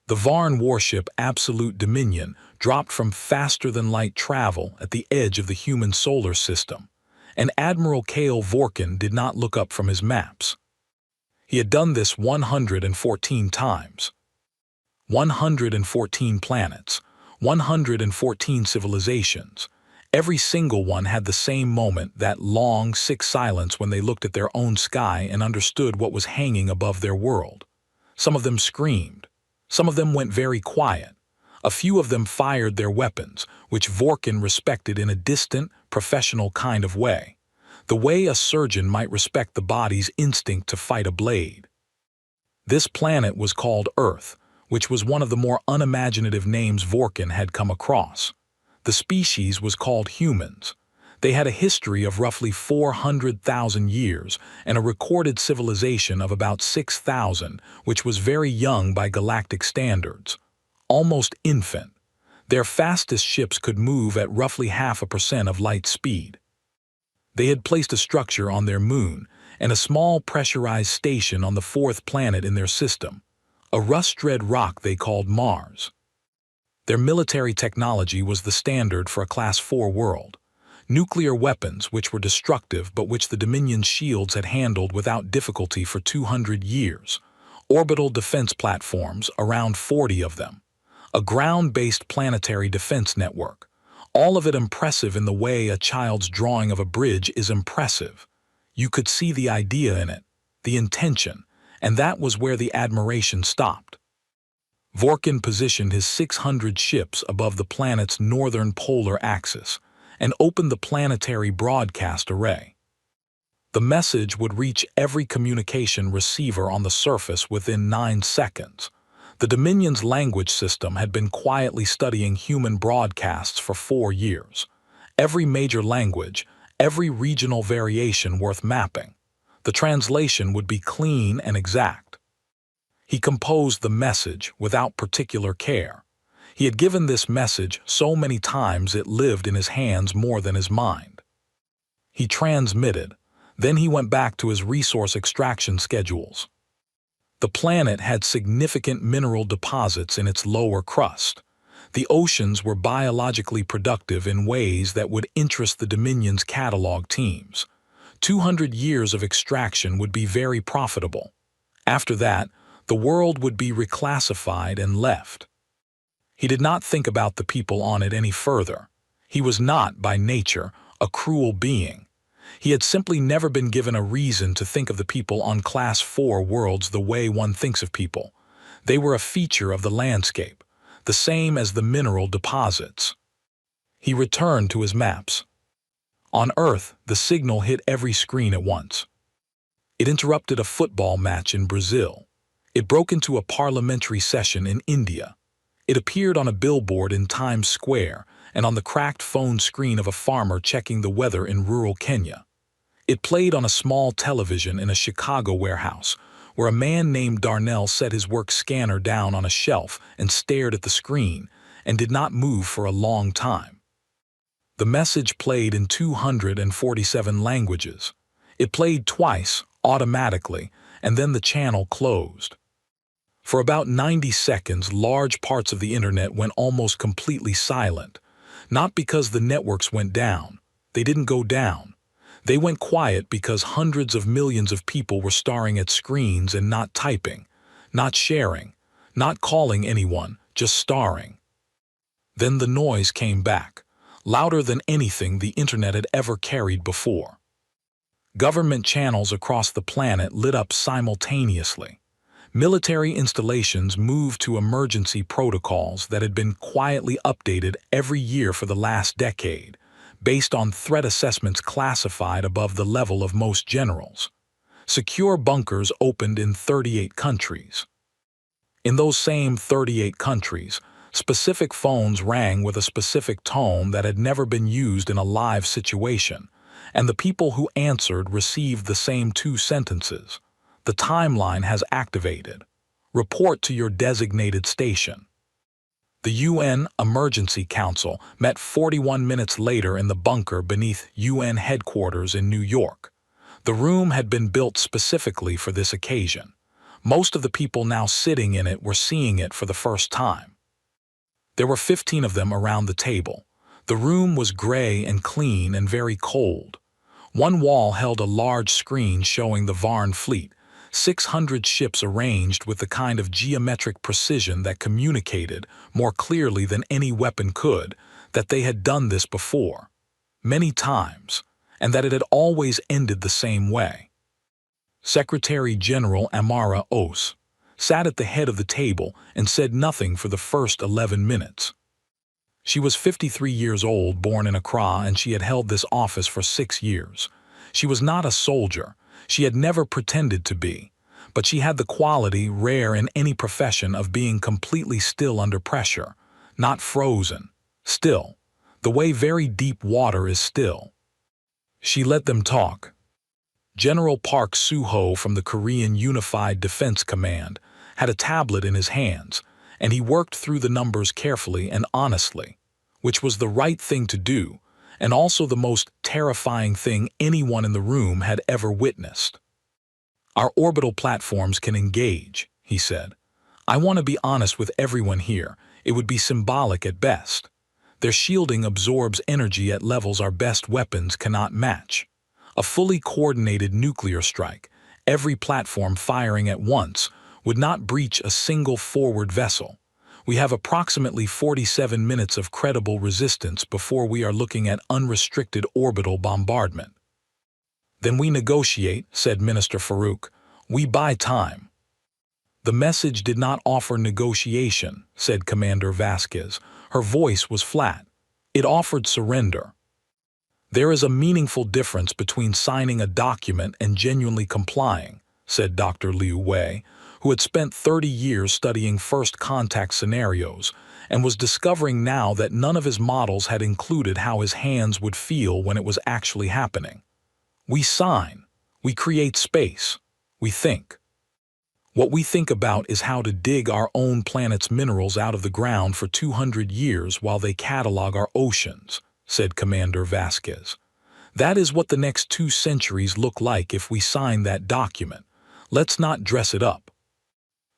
The Varn warship Absolute Dominion dropped from faster-than-light travel at the edge of the human solar system, and Admiral Kale Vorkin did not look up from his maps. He had done this 114 times. 114 planets, 114 civilizations. Every single one had the same moment, that long, sick silence when they looked at their own sky and understood what was hanging above their world. Some of them screamed. Some of them went very quiet. A few of them fired their weapons, which Vorkin respected in a distant, professional kind of way. The way a surgeon might respect the body's instinct to fight a blade. This planet was called Earth, which was one of the more unimaginative names Vorkin had come across. The species was called humans. They had a history of roughly 400,000 years and a recorded civilization of about 6,000, which was very young by galactic standards. Almost infant. Their fastest ships could move at roughly 0.5% of light speed. They had placed a structure on their moon and a small pressurized station on the fourth planet in their system, a rust-red rock they called Mars. Their military technology was the standard for a Class 4 world. Nuclear weapons, which were destructive but which the Dominion's shields had handled without difficulty for 200 years. Orbital defense platforms, around 40 of them. A ground-based planetary defense network. All of it impressive in the way a child's drawing of a bridge is impressive. You could see the idea in it, the intention, and that was where the admiration stopped. Vorkin positioned his 600 ships above the planet's northern polar axis and opened the planetary broadcast array. The message would reach every communication receiver on the surface within 9 seconds. The Dominion's language system had been quietly studying human broadcasts for 4 years. Every major language, every regional variation worth mapping. The translation would be clean and exact. He composed the message without particular care. He had given this message so many times it lived in his hands more than his mind. He transmitted, then he went back to his resource extraction schedules. The planet had significant mineral deposits in its lower crust. The oceans were biologically productive in ways that would interest the Dominion's catalog teams. 200 years of extraction would be very profitable. After that, the world would be reclassified and left. He did not think about the people on it any further. He was not, by nature, a cruel being. He had simply never been given a reason to think of the people on Class 4 worlds the way one thinks of people. They were a feature of the landscape, the same as the mineral deposits. He returned to his maps. On Earth, the signal hit every screen at once. It interrupted a football match in Brazil. It broke into a parliamentary session in India. It appeared on a billboard in Times Square and on the cracked phone screen of a farmer checking the weather in rural Kenya. It played on a small television in a Chicago warehouse, where a man named Darnell set his work scanner down on a shelf and stared at the screen and did not move for a long time. The message played in 247 languages. It played twice, automatically, and then the channel closed. For about 90 seconds, large parts of the internet went almost completely silent. Not because the networks went down. They didn't go down. They went quiet because hundreds of millions of people were staring at screens and not typing, not sharing, not calling anyone, just staring. Then the noise came back, louder than anything the internet had ever carried before. Government channels across the planet lit up simultaneously. Military installations moved to emergency protocols that had been quietly updated every year for the last decade, based on threat assessments classified above the level of most generals. Secure bunkers opened in 38 countries. In those same 38 countries, specific phones rang with a specific tone that had never been used in a live situation, and the people who answered received the same 2 sentences. The timeline has activated. Report to your designated station. The UN Emergency Council met 41 minutes later in the bunker beneath UN headquarters in New York. The room had been built specifically for this occasion. Most of the people now sitting in it were seeing it for the first time. There were 15 of them around the table. The room was gray and clean and very cold. One wall held a large screen showing the Varn fleet, 600 ships arranged with the kind of geometric precision that communicated, more clearly than any weapon could, that they had done this before, many times, and that it had always ended the same way. Secretary General Amara Os sat at the head of the table and said nothing for the first 11 minutes. She was 53 years old, born in Accra, and she had held this office for 6 years. She was not a soldier. She had never pretended to be, but she had the quality rare in any profession of being completely still under pressure, not frozen, still, the way very deep water is still. She let them talk. General Park Soo-ho from the Korean Unified Defense Command had a tablet in his hands, and he worked through the numbers carefully and honestly, which was the right thing to do, and also the most terrifying thing anyone in the room had ever witnessed. Our orbital platforms can engage, he said. I want to be honest with everyone here. It would be symbolic at best. Their shielding absorbs energy at levels our best weapons cannot match. A fully coordinated nuclear strike, every platform firing at once, would not breach a single forward vessel. We have approximately 47 minutes of credible resistance before we are looking at unrestricted orbital bombardment. Then we negotiate, said Minister Farouk. We buy time. The message did not offer negotiation, said Commander Vasquez. Her voice was flat. It offered surrender. There is a meaningful difference between signing a document and genuinely complying, said Dr. Liu Wei, who had spent 30 years studying first contact scenarios and was discovering now that none of his models had included how his hands would feel when it was actually happening. We sign, we create space, we think. What we think about is how to dig our own planet's minerals out of the ground for 200 years while they catalog our oceans, said Commander Vasquez. That is what the next 2 centuries look like if we sign that document. Let's not dress it up.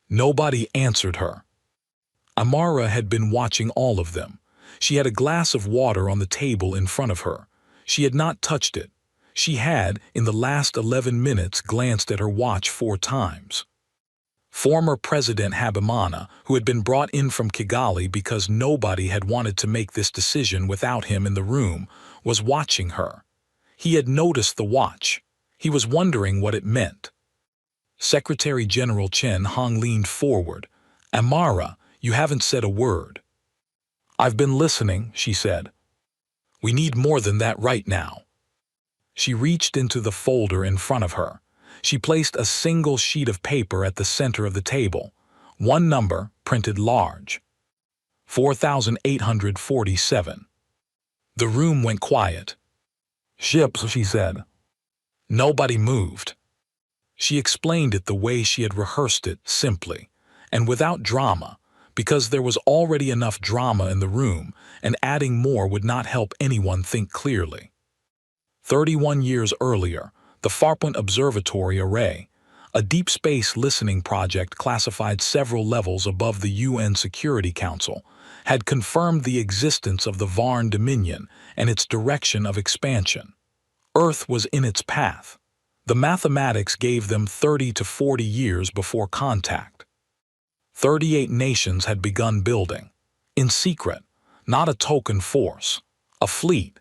Nobody answered her. Amara had been watching all of them. She had a glass of water on the table in front of her. She had not touched it. She had, in the last 11 minutes, glanced at her watch 4 times. Former President Habimana, who had been brought in from Kigali because nobody had wanted to make this decision without him in the room, was watching her. He had noticed the watch. He was wondering what it meant. Secretary General Chen Hong leaned forward. Amara, you haven't said a word. I've been listening, she said. We need more than that right now. She reached into the folder in front of her. She placed a single sheet of paper at the center of the table. One number, printed large. 4,847. The room went quiet. Ships, she said. Nobody moved. She explained it the way she had rehearsed it, simply, and without drama, because there was already enough drama in the room, and adding more would not help anyone think clearly. 31 years earlier, the Farpoint Observatory Array, a deep space listening project classified several levels above the UN Security Council, had confirmed the existence of the Varn Dominion and its direction of expansion. Earth was in its path. The mathematics gave them 30 to 40 years before contact. 38 nations had begun building. In secret, not a token force, a fleet.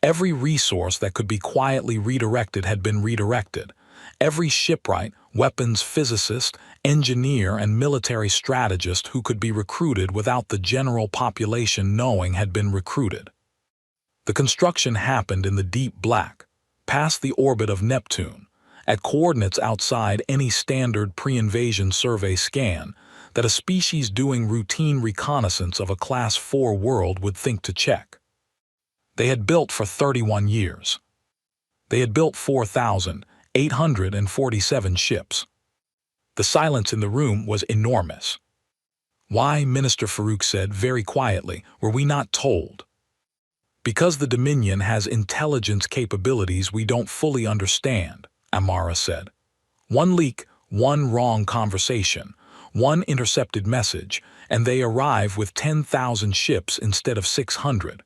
Every resource that could be quietly redirected had been redirected. Every shipwright, weapons physicist, engineer, and military strategist who could be recruited without the general population knowing had been recruited. The construction happened in the deep black, past the orbit of Neptune, at coordinates outside any standard pre-invasion survey scan that a species doing routine reconnaissance of a Class 4 world would think to check. They had built for 31 years. They had built 4,847 ships. The silence in the room was enormous. Why, Minister Farouk said very quietly, were we not told? Because the Dominion has intelligence capabilities we don't fully understand, Amara said. One leak, One wrong conversation, one intercepted message, and they arrive with 10,000 ships instead of 600.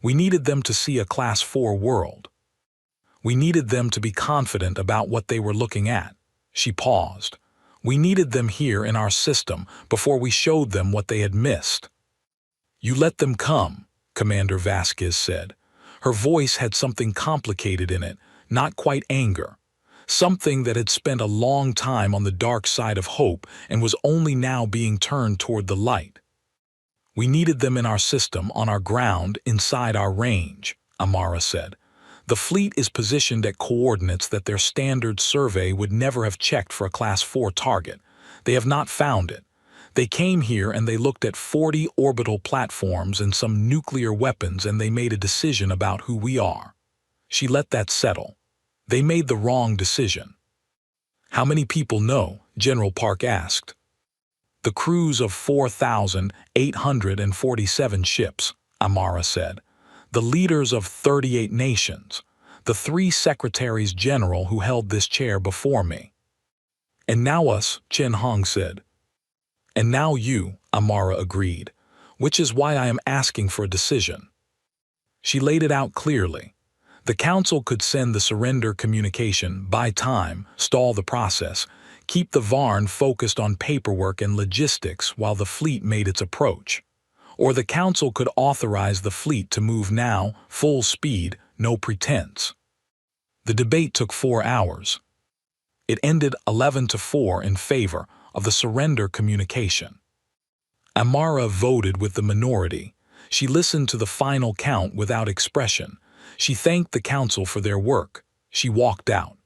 We needed them to see a Class 4 world. We needed them to be confident about what they were looking at. She paused. We needed them here in our system before we showed them what they had missed. You let them come, Commander Vasquez said. Her voice had something complicated in it, not quite anger. Something that had spent a long time on the dark side of hope and was only now being turned toward the light. We needed them in our system, on our ground, inside our range, Amara said. The fleet is positioned at coordinates that their standard survey would never have checked for a Class 4 target. They have not found it. They came here and they looked at 40 orbital platforms and some nuclear weapons, and they made a decision about who we are. She let that settle. They made the wrong decision. How many people know? General Park asked. The crews of 4,847 ships, Amara said. The leaders of 38 nations, the 3 secretaries general who held this chair before me. And now us, Chen Hong said. And now you, Amara agreed, which is why I am asking for a decision. She laid it out clearly. The Council could send the surrender communication, buy time, stall the process, keep the Varn focused on paperwork and logistics while the fleet made its approach. Or the Council could authorize the fleet to move now, full speed, no pretense. The debate took 4 hours. It ended 11-4 in favor of the surrender communication. Amara voted with the minority. She listened to the final count without expression. She thanked the Council for their work. She walked out.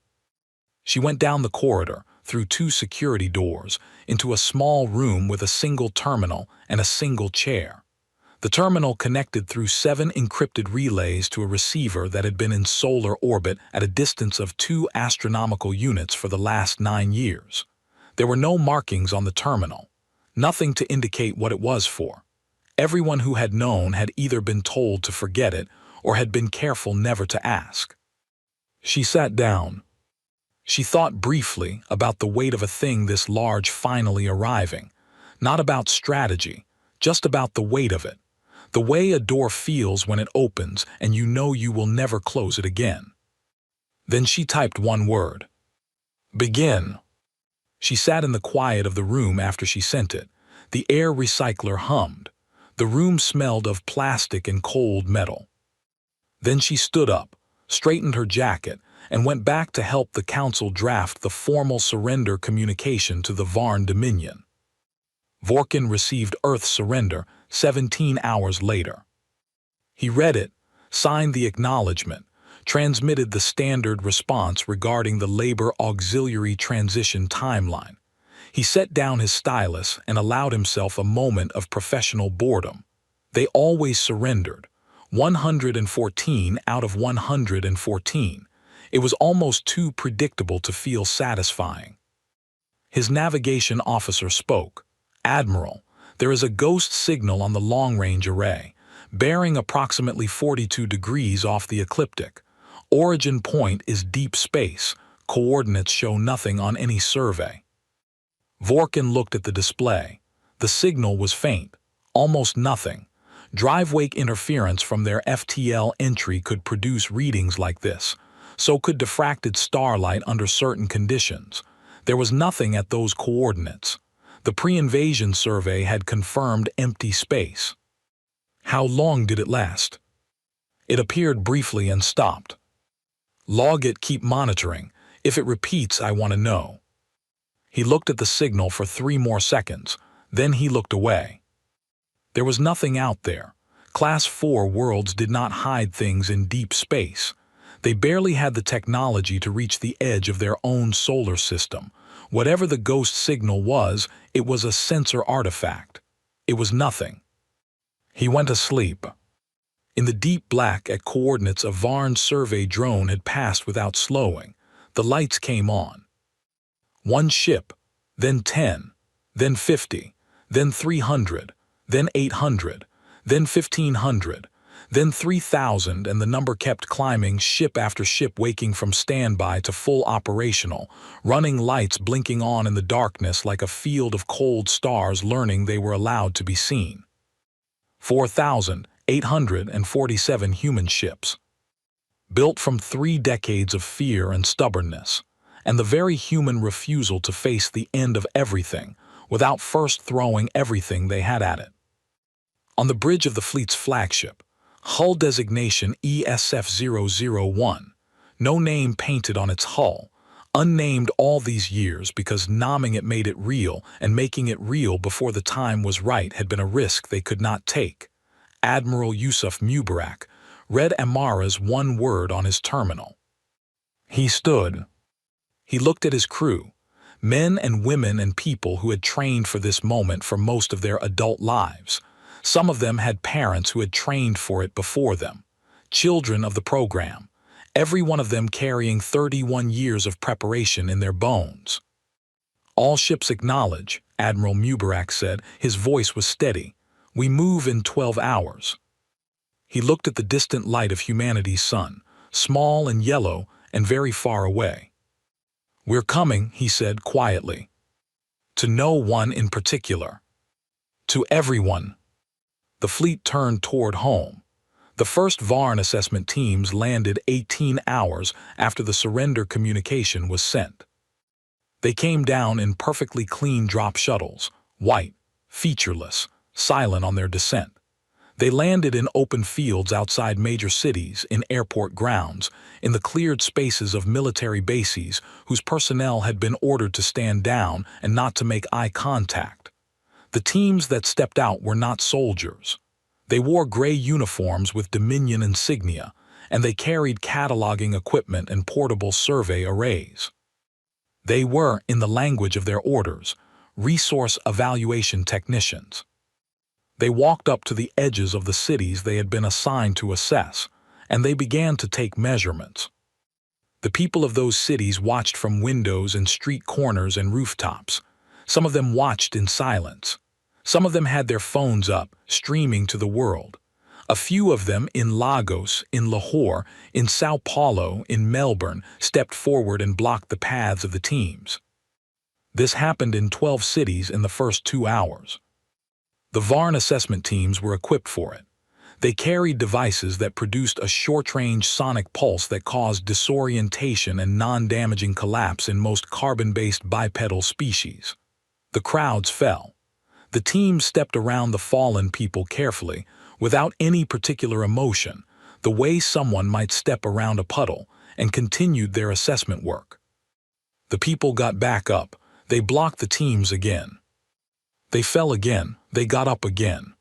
She went down the corridor, through 2 security doors, into a small room with a single terminal and a single chair. The terminal connected through 7 encrypted relays to a receiver that had been in solar orbit at a distance of 2 astronomical units for the last 9 years. There were no markings on the terminal, nothing to indicate what it was for. Everyone who had known had either been told to forget it or had been careful never to ask. She sat down. She thought briefly about the weight of a thing this large finally arriving, not about strategy, just about the weight of it, the way a door feels when it opens and you know you will never close it again. Then she typed one word. Begin. She sat in the quiet of the room after she sent it. The air recycler hummed. The room smelled of plastic and cold metal. Then she stood up, straightened her jacket, and went back to help the Council draft the formal surrender communication to the Varn Dominion. Vorkin received Earth's surrender 17 hours later. He read it, signed the acknowledgement, transmitted the standard response regarding the labor auxiliary transition timeline. He set down his stylus and allowed himself a moment of professional boredom. They always surrendered, 114 out of 114. It was almost too predictable to feel satisfying. His navigation officer spoke. Admiral, there is a ghost signal on the long-range array, bearing approximately 42 degrees off the ecliptic. Origin point is deep space. Coordinates show nothing on any survey. Vorkin looked at the display. The signal was faint, almost nothing. Drive wake interference from their FTL entry could produce readings like this. So could diffracted starlight under certain conditions. There was nothing at those coordinates. The pre-invasion survey had confirmed empty space. How long did it last? It appeared briefly and stopped. Log it, keep monitoring. If it repeats, I want to know. He looked at the signal for 3 more seconds. Then he looked away. There was nothing out there. Class 4 worlds did not hide things in deep space. They barely had the technology to reach the edge of their own solar system. Whatever the ghost signal was, it was a sensor artifact. It was nothing. He went asleep. In the deep black at coordinates, a Varn survey drone had passed without slowing. The lights came on. 1 ship, then 10, then 50, then 300, then 800, then 1500. Then 3,000, and the number kept climbing, ship after ship waking from standby to full operational, running lights blinking on in the darkness like a field of cold stars learning they were allowed to be seen. 4,847 human ships, built from 3 decades of fear and stubbornness, and the very human refusal to face the end of everything without first throwing everything they had at it. On the bridge of the fleet's flagship, hull designation ESF-001, no name painted on its hull, unnamed all these years because naming it made it real, and making it real before the time was right had been a risk they could not take. Admiral Yusuf Mubarak read Amara's one word on his terminal. He stood. He looked at his crew, men and women and people who had trained for this moment for most of their adult lives. Some of them had parents who had trained for it before them, children of the program, every one of them carrying 31 years of preparation in their bones. "All ships acknowledge," Admiral Mubarak said. His voice was steady. "We move in 12 hours. He looked at the distant light of humanity's sun, small and yellow and very far away. "We're coming," he said quietly. "To no one in particular. To everyone." The fleet turned toward home. The first Varn assessment teams landed 18 hours after the surrender communication was sent. They came down in perfectly clean drop shuttles, white, featureless, silent on their descent. They landed in open fields outside major cities, in airport grounds, in the cleared spaces of military bases whose personnel had been ordered to stand down and not to make eye contact. The teams that stepped out were not soldiers. They wore gray uniforms with Dominion insignia, and they carried cataloging equipment and portable survey arrays. They were, in the language of their orders, resource evaluation technicians. They walked up to the edges of the cities they had been assigned to assess, and they began to take measurements. The people of those cities watched from windows and street corners and rooftops. Some of them watched in silence. Some of them had their phones up, streaming to the world. A few of them in Lagos, in Lahore, in Sao Paulo, in Melbourne, stepped forward and blocked the paths of the teams. This happened in 12 cities in the first 2 hours. The Varn assessment teams were equipped for it. They carried devices that produced a short-range sonic pulse that caused disorientation and non-damaging collapse in most carbon-based bipedal species. The crowds fell. The team stepped around the fallen people carefully, without any particular emotion, the way someone might step around a puddle, and continued their assessment work. The people got back up. They blocked the teams again. They fell again. They got up again.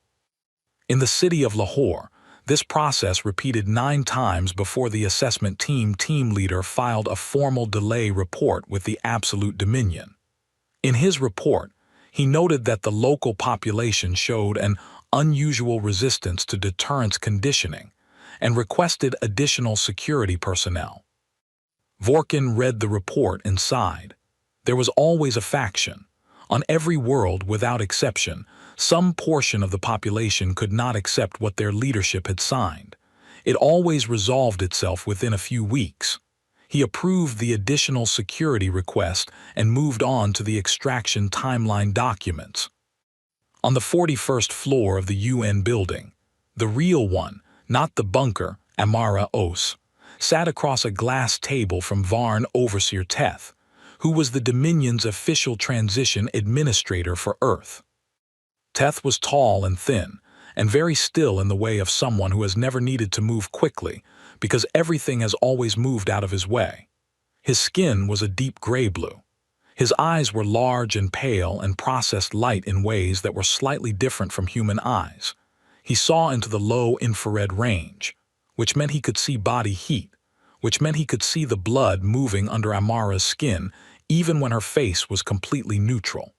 In the city of Lahore, this process repeated 9 times before the assessment team leader filed a formal delay report with the Absolute Dominion. In his report, he noted that the local population showed an unusual resistance to deterrence conditioning and requested additional security personnel. Vorkin read the report and sighed. There was always a faction. On every world, without exception, some portion of the population could not accept what their leadership had signed. It always resolved itself within a few weeks. He approved the additional security request and moved on to the extraction timeline documents. On the 41st floor of the UN building, the real one, not the bunker, Amara Os, sat across a glass table from Varn Overseer Teth, who was the Dominion's official transition administrator for Earth. Teth was tall and thin, and very still in the way of someone who has never needed to move quickly, because everything has always moved out of his way. His skin was a deep gray blue. His eyes were large and pale and processed light in ways that were slightly different from human eyes. He saw into the low infrared range, which meant he could see body heat, which meant he could see the blood moving under Amara's skin even when her face was completely neutral.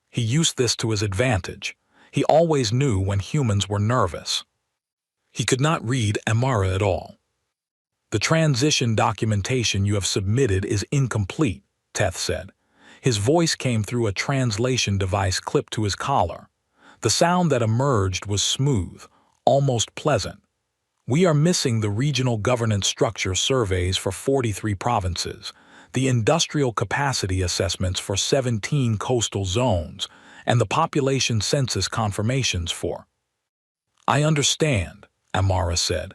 He used this to his advantage. He always knew when humans were nervous. He could not read Amara at all. "The transition documentation you have submitted is incomplete," Teth said. His voice came through a translation device clipped to his collar. The sound that emerged was smooth, almost pleasant. We are missing the regional governance structure surveys for 43 provinces, the industrial capacity assessments for 17 coastal zones, and the population census confirmations for. I understand, Amara said.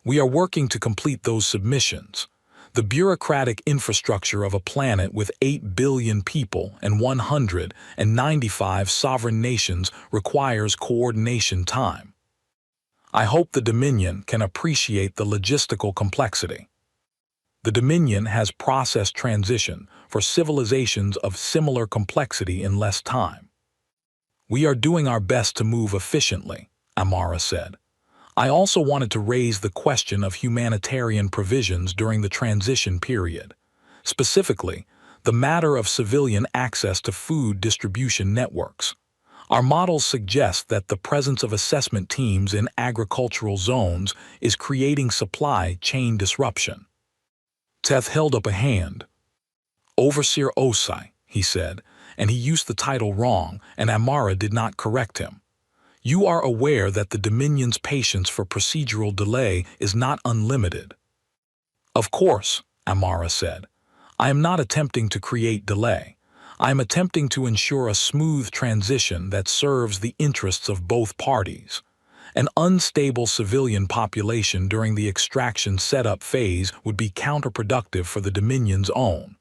We are working to complete those submissions. The bureaucratic infrastructure of a planet with 8 billion people and 195 sovereign nations requires coordination time. I hope the Dominion can appreciate the logistical complexity. The Dominion has processed transition for civilizations of similar complexity in less time. We are doing our best to move efficiently, Amara said. I also wanted to raise the question of humanitarian provisions during the transition period. Specifically, the matter of civilian access to food distribution networks. Our models suggest that the presence of assessment teams in agricultural zones is creating supply chain disruption. Teth held up a hand. Overseer Osai, he said, and he used the title wrong, and Amara did not correct him. You are aware that the Dominion's patience for procedural delay is not unlimited. Of course, Amara said. I am not attempting to create delay. I am attempting to ensure a smooth transition that serves the interests of both parties. An unstable civilian population during the extraction setup phase would be counterproductive for the Dominion's own.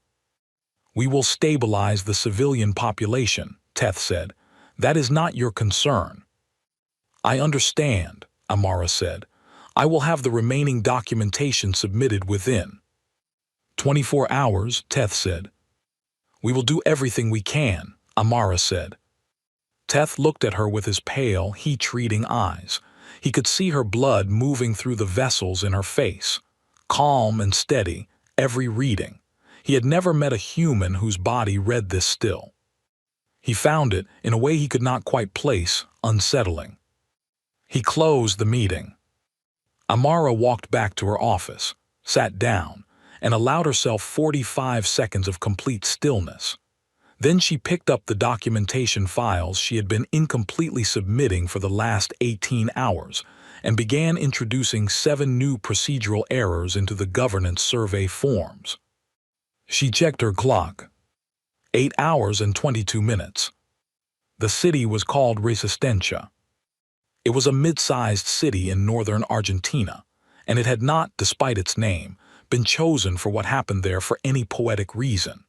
We will stabilize the civilian population, Teth said. That is not your concern. I understand, Amara said. I will have the remaining documentation submitted within 24 hours, Teth said. We will do everything we can, Amara said. Teth looked at her with his pale, heat-treating eyes. He could see her blood moving through the vessels in her face. Calm and steady, every reading. He had never met a human whose body read this still. He found it, in a way he could not quite place, unsettling. He closed the meeting. Amara walked back to her office, sat down, and allowed herself 45 seconds of complete stillness. Then she picked up the documentation files she had been incompletely submitting for the last 18 hours and began introducing 7 new procedural errors into the governance survey forms. She checked her clock. 8 hours and 22 minutes. The city was called Resistencia. It was a mid-sized city in northern Argentina, and it had not, despite its name, been chosen for what happened there for any poetic reason.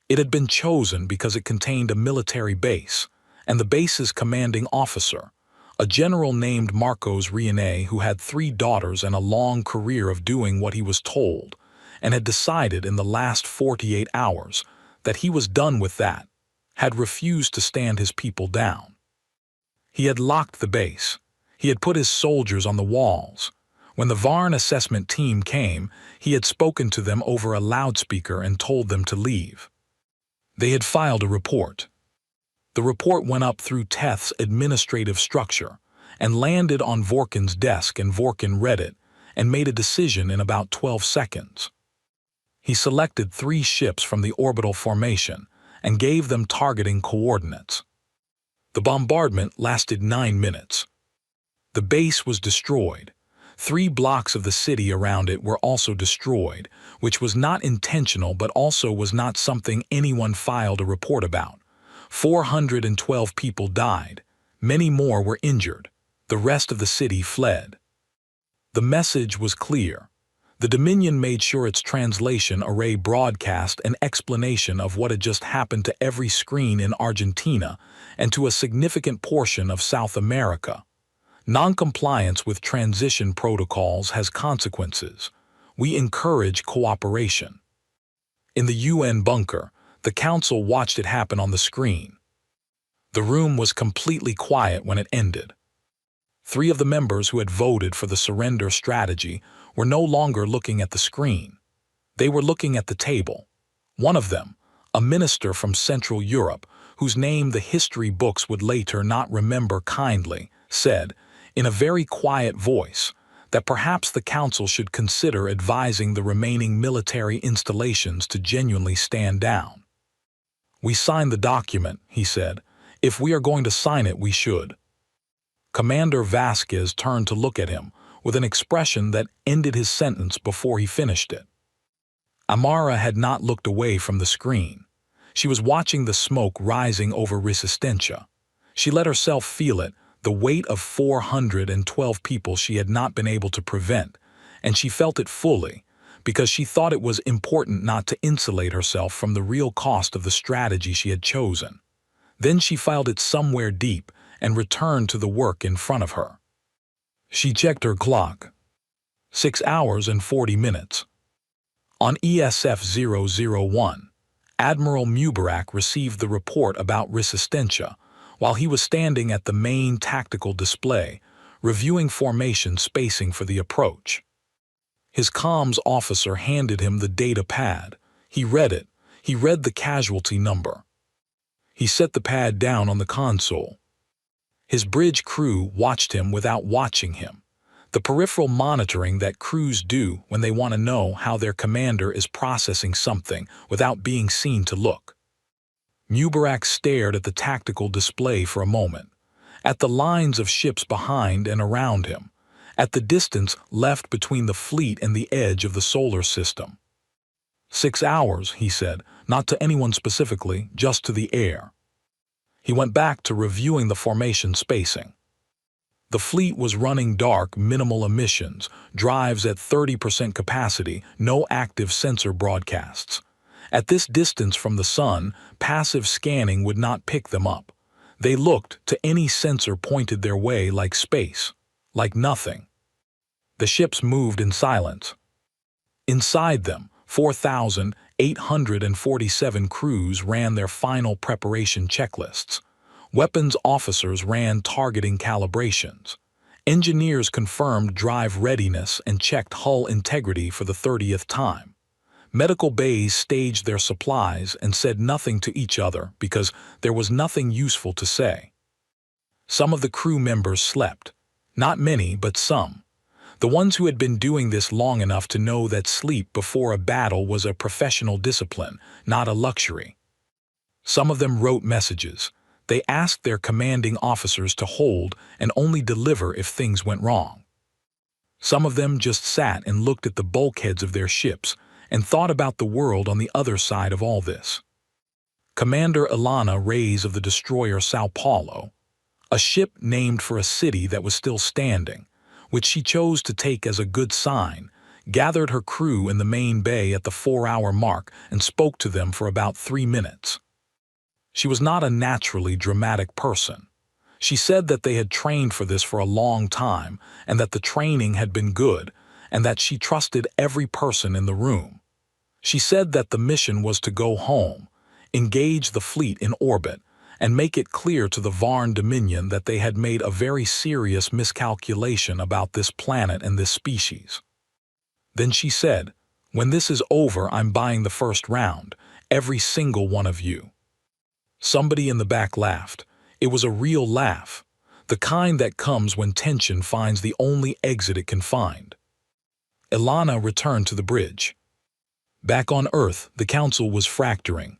It had been chosen because it contained a military base, and the base's commanding officer, a general named Marcos Riene who had 3 daughters and a long career of doing what he was told, and had decided in the last 48 hours that he was done with that, had refused to stand his people down. He had locked the base. He had put his soldiers on the walls. When the Varn assessment team came, he had spoken to them over a loudspeaker and told them to leave. They had filed a report. The report went up through Teth's administrative structure and landed on Vorkin's desk, and Vorkin read it and made a decision in about 12 seconds. He selected 3 ships from the orbital formation and gave them targeting coordinates. The bombardment lasted 9 minutes. The base was destroyed. 3 blocks of the city around it were also destroyed, which was not intentional but also was not something anyone filed a report about. 412 people died. Many more were injured. The rest of the city fled. The message was clear. The Dominion made sure its translation array broadcast an explanation of what had just happened to every screen in Argentina and to a significant portion of South America. Non-compliance with transition protocols has consequences. We encourage cooperation. In the UN bunker, the council watched it happen on the screen. The room was completely quiet when it ended. 3 of the members who had voted for the surrender strategy were no longer looking at the screen. They were looking at the table. One of them, a minister from Central Europe, whose name the history books would later not remember kindly, said, in a very quiet voice, that perhaps the council should consider advising the remaining military installations to genuinely stand down. We signed the document, he said. If we are going to sign it, we should. Commander Vasquez turned to look at him, with an expression that ended his sentence before he finished it. Amara had not looked away from the screen. She was watching the smoke rising over Resistencia. She let herself feel it, the weight of 412 people she had not been able to prevent, and she felt it fully, because she thought it was important not to insulate herself from the real cost of the strategy she had chosen. Then she filed it somewhere deep and returned to the work in front of her. She checked her clock. 6 hours and 40 minutes. On ESF 001, Admiral Mubarak received the report about Resistencia while he was standing at the main tactical display, reviewing formation spacing for the approach. His comms officer handed him the data pad. He read it. He read the casualty number. He set the pad down on the console. His bridge crew watched him without watching him, the peripheral monitoring that crews do when they want to know how their commander is processing something without being seen to look. Mubarak stared at the tactical display for a moment, at the lines of ships behind and around him, at the distance left between the fleet and the edge of the solar system. 6 hours, he said, not to anyone specifically, just to the air. He went back to reviewing the formation spacing. The fleet was running dark, minimal emissions, drives at 30% capacity, no active sensor broadcasts. At this distance from the sun, passive scanning would not pick them up. They looked to any sensor pointed their way like space, like nothing. The ships moved in silence. Inside them, 4,847 crews ran their final preparation checklists. Weapons officers ran targeting calibrations. Engineers confirmed drive readiness and checked hull integrity for the 30th time. Medical bays staged their supplies and said nothing to each other because there was nothing useful to say. Some of the crew members slept. Not many, but some. The ones who had been doing this long enough to know that sleep before a battle was a professional discipline, not a luxury. Some of them wrote messages. They asked their commanding officers to hold and only deliver if things went wrong. Some of them just sat and looked at the bulkheads of their ships and thought about the world on the other side of all this. Commander Ilana Reyes of the destroyer Sao Paulo, a ship named for a city that was still standing, which she chose to take as a good sign, gathered her crew in the main bay at the 4-hour mark and spoke to them for about 3 minutes. She was not a naturally dramatic person. She said that they had trained for this for a long time and that the training had been good and that she trusted every person in the room. She said that the mission was to go home, engage the fleet in orbit, and make it clear to the Varn Dominion that they had made a very serious miscalculation about this planet and this species. Then she said, "When this is over, I'm buying the first round, every single one of you." Somebody in the back laughed. It was a real laugh, the kind that comes when tension finds the only exit it can find. Ilana returned to the bridge. Back on Earth, the council was fracturing.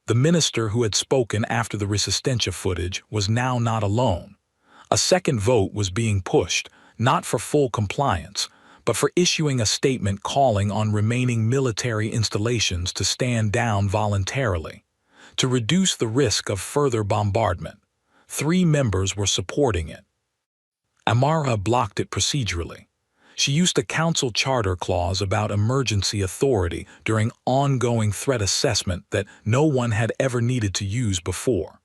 The minister who had spoken after the Resistencia footage was now not alone. A second vote was being pushed, not for full compliance, but for issuing a statement calling on remaining military installations to stand down voluntarily, to reduce the risk of further bombardment. 3 members were supporting it. Amara blocked it procedurally. She used a council charter clause about emergency authority during ongoing threat assessment that no one had ever needed to use before.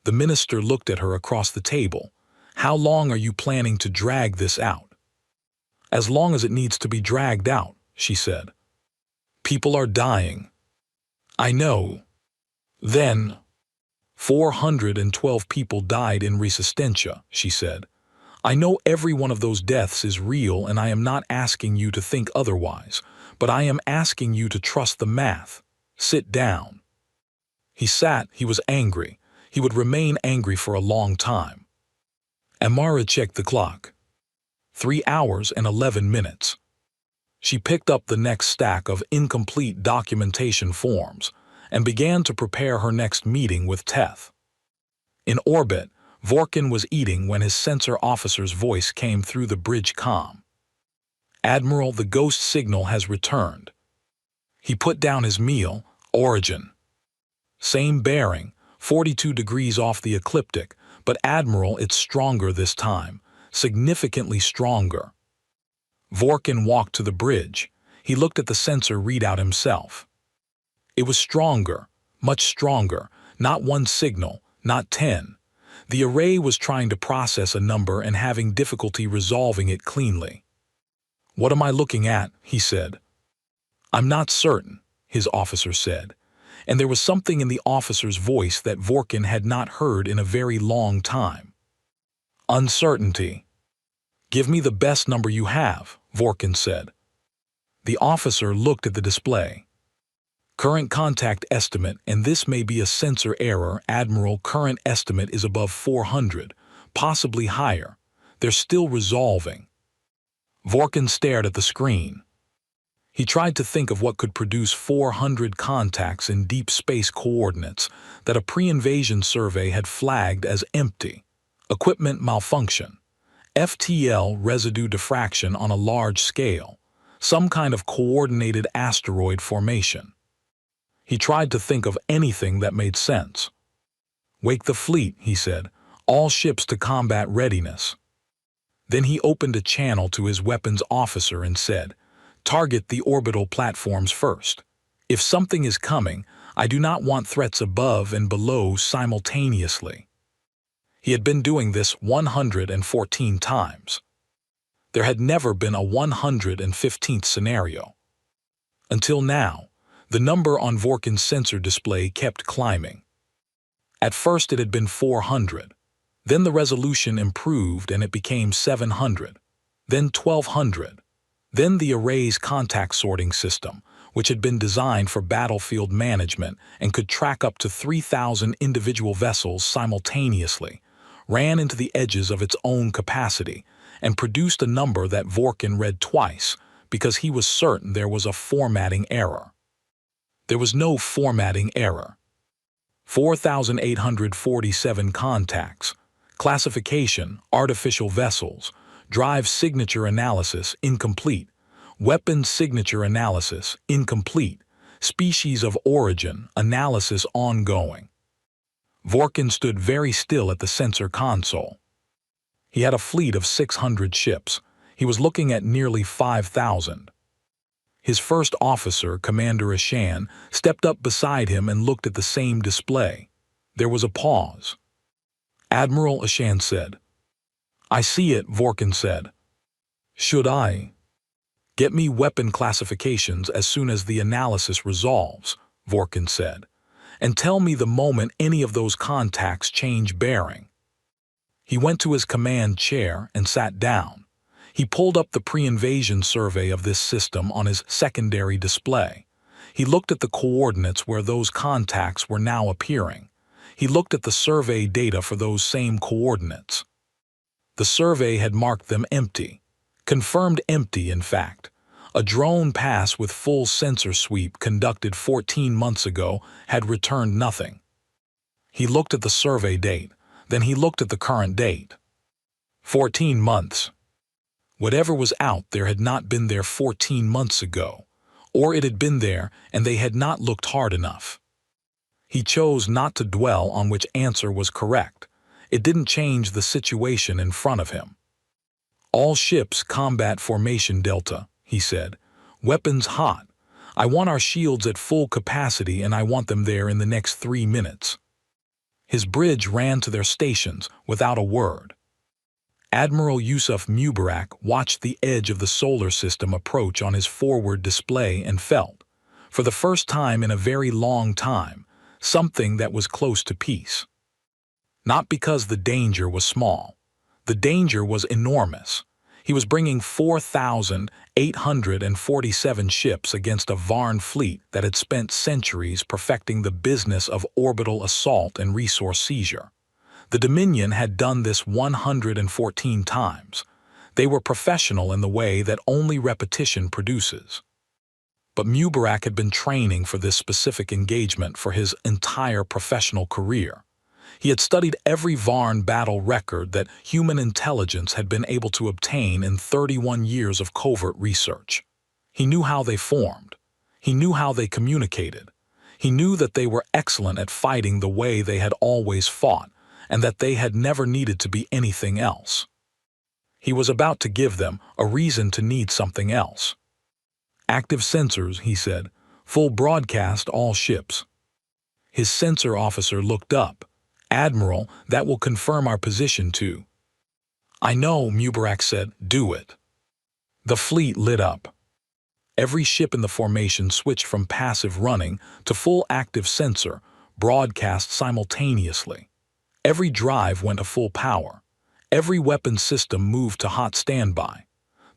The minister looked at her across the table. "How long are you planning to drag this out?" "As long as it needs to be dragged out," she said. "People are dying." "I know." "Then 412 people died in Resistencia," she said. "I know every one of those deaths is real and I am not asking you to think otherwise, but I am asking you to trust the math. Sit down." He sat. He was angry. He would remain angry for a long time. Amara checked the clock. 3 hours and 11 minutes. She picked up the next stack of incomplete documentation forms and began to prepare her next meeting with Teth. In orbit, Vorkin was eating when his sensor officer's voice came through the bridge comm. "Admiral, the ghost signal has returned." He put down his meal. "Origin. Same bearing, 42 degrees off the ecliptic, but Admiral, it's stronger this time, significantly stronger." Vorkin walked to the bridge. He looked at the sensor readout himself. It was stronger, much stronger, not one signal, not 10. The array was trying to process a number and having difficulty resolving it cleanly. "What am I looking at?" he said. "I'm not certain," his officer said, and there was something in the officer's voice that Vorkin had not heard in a very long time. "Uncertainty." "Give me the best number you have," Vorkin said. The officer looked at the display. "Current contact estimate, and this may be a sensor error, Admiral, current estimate is above 400, possibly higher. They're still resolving." Vorkin stared at the screen. He tried to think of what could produce 400 contacts in deep space coordinates that a pre-invasion survey had flagged as empty. Equipment malfunction. FTL residue diffraction on a large scale. Some kind of coordinated asteroid formation. He tried to think of anything that made sense. "Wake the fleet," he said. "All ships to combat readiness." Then he opened a channel to his weapons officer and said, "Target the orbital platforms first. If something is coming, I do not want threats above and below simultaneously." He had been doing this 114 times. There had never been a 115th scenario. Until now, the number on Vorkin's sensor display kept climbing. At first it had been 400. Then the resolution improved and it became 700. Then 1200. Then the array's contact sorting system, which had been designed for battlefield management and could track up to 3,000 individual vessels simultaneously, ran into the edges of its own capacity and produced a number that Vorkin read twice because he was certain there was a formatting error. There was no formatting error. 4,847 contacts. Classification, artificial vessels. Drive signature analysis, incomplete. Weapon signature analysis, incomplete. Species of origin, analysis ongoing. Vorkin stood very still at the sensor console. He had a fleet of 600 ships. He was looking at nearly 5,000. His first officer, Commander Ashan, stepped up beside him and looked at the same display. There was a pause. "Admiral," Ashan said. "I see it," Vorkin said. "Should I?" "Get me weapon classifications as soon as the analysis resolves," Vorkin said, "and tell me the moment any of those contacts change bearing." He went to his command chair and sat down. He pulled up the pre-invasion survey of this system on his secondary display. He looked at the coordinates where those contacts were now appearing. He looked at the survey data for those same coordinates. The survey had marked them empty. Confirmed empty, in fact. A drone pass with full sensor sweep conducted 14 months ago had returned nothing. He looked at the survey date. Then he looked at the current date. 14 months. Whatever was out there had not been there 14 months ago, or it had been there and they had not looked hard enough. He chose not to dwell on which answer was correct. It didn't change the situation in front of him. "All ships combat formation Delta," he said. "Weapons hot. I want our shields at full capacity and I want them there in the next 3 minutes." His bridge ran to their stations without a word. Admiral Yusuf Mubarak watched the edge of the solar system approach on his forward display and felt, for the first time in a very long time, something that was close to peace. Not because the danger was small. The danger was enormous. He was bringing 4,847 ships against a Varn fleet that had spent centuries perfecting the business of orbital assault and resource seizure. The Dominion had done this 114 times. They were professional in the way that only repetition produces. But Mubarak had been training for this specific engagement for his entire professional career. He had studied every Varn battle record that human intelligence had been able to obtain in 31 years of covert research. He knew how they formed. He knew how they communicated. He knew that they were excellent at fighting the way they had always fought, and that they had never needed to be anything else. He was about to give them a reason to need something else. "Active sensors," he said. "Full broadcast all ships." His sensor officer looked up. "Admiral, that will confirm our position too." "I know," Mubarak said. "Do it." The fleet lit up. Every ship in the formation switched from passive running to full active sensor, broadcast simultaneously. Every drive went to full power. Every weapon system moved to hot standby.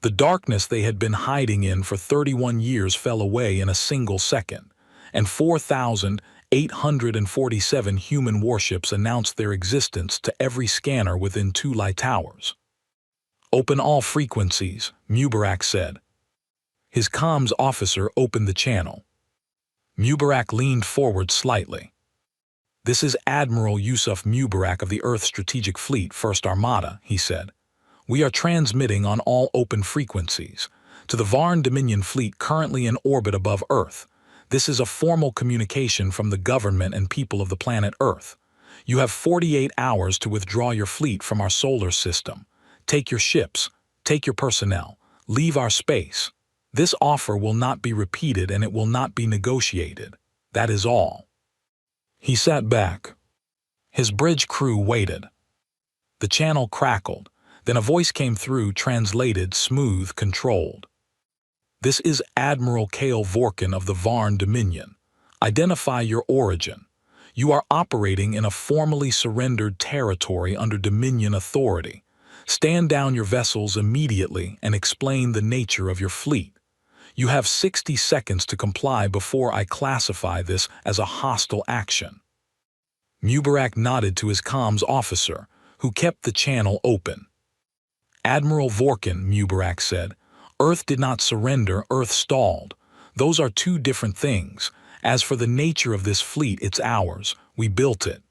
The darkness they had been hiding in for 31 years fell away in a single second, and 4,847 human warships announced their existence to every scanner within 2 light towers. "Open all frequencies," Mubarak said. His comms officer opened the channel. Mubarak leaned forward slightly. "This is Admiral Yusuf Mubarak of the Earth Strategic Fleet, First Armada," he said. "We are transmitting on all open frequencies. To the Varn Dominion fleet currently in orbit above Earth. This is a formal communication from the government and people of the planet Earth. You have 48 hours to withdraw your fleet from our solar system. Take your ships, take your personnel, leave our space. This offer will not be repeated and it will not be negotiated. That is all." He sat back. His bridge crew waited. The channel crackled. Then a voice came through, translated, smooth, controlled. "This is Admiral Kale Vorkin of the Varn Dominion. Identify your origin. You are operating in a formally surrendered territory under Dominion authority. Stand down your vessels immediately and explain the nature of your fleet. You have 60 seconds to comply before I classify this as a hostile action." Mubarak nodded to his comms officer, who kept the channel open. "Admiral Vorkin," Mubarak said, "Earth did not surrender, Earth stalled. Those are 2 different things. As for the nature of this fleet, it's ours. We built it."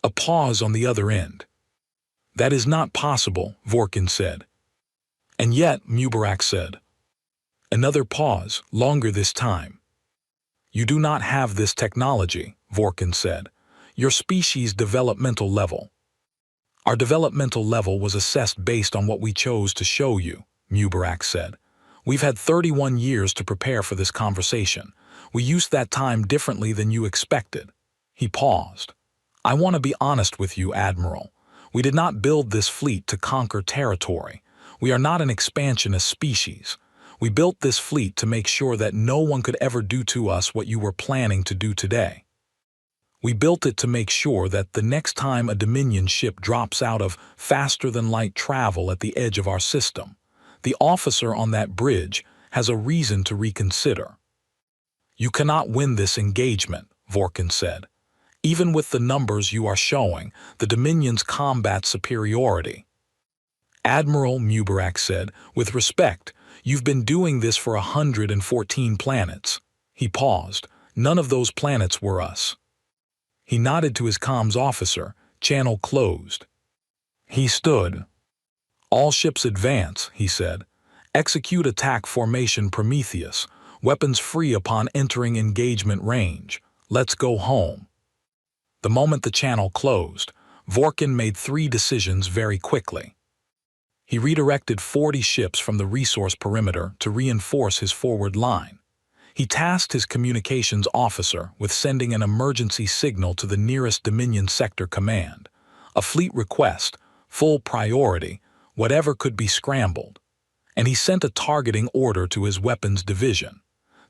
A pause on the other end. "That is not possible," Vorkin said. "And yet," Mubarak said. Another pause, longer this time. "You do not have this technology," Vorkin said. "Your species' developmental level." "Our developmental level was assessed based on what we chose to show you," Mubarak said. "We've had 31 years to prepare for this conversation. We used that time differently than you expected." He paused. "I want to be honest with you, Admiral. We did not build this fleet to conquer territory. We are not an expansionist species. We built this fleet to make sure that no one could ever do to us what you were planning to do today. We built it to make sure that the next time a Dominion ship drops out of faster-than-light travel at the edge of our system, the officer on that bridge has a reason to reconsider." "You cannot win this engagement," Vorkin said. "Even with the numbers you are showing, the Dominion's combat superiority." "Admiral," Mubarak said, "with respect, you've been doing this for 114 planets." He paused. "None of those planets were us." He nodded to his comms officer. Channel closed. He stood. "All ships advance," he said. "Execute attack formation Prometheus. Weapons free upon entering engagement range. Let's go home." The moment the channel closed, Vorkin made 3 decisions very quickly. He redirected 40 ships from the resource perimeter to reinforce his forward line. He tasked his communications officer with sending an emergency signal to the nearest Dominion sector command. A fleet request, full priority, whatever could be scrambled. And he sent a targeting order to his weapons division.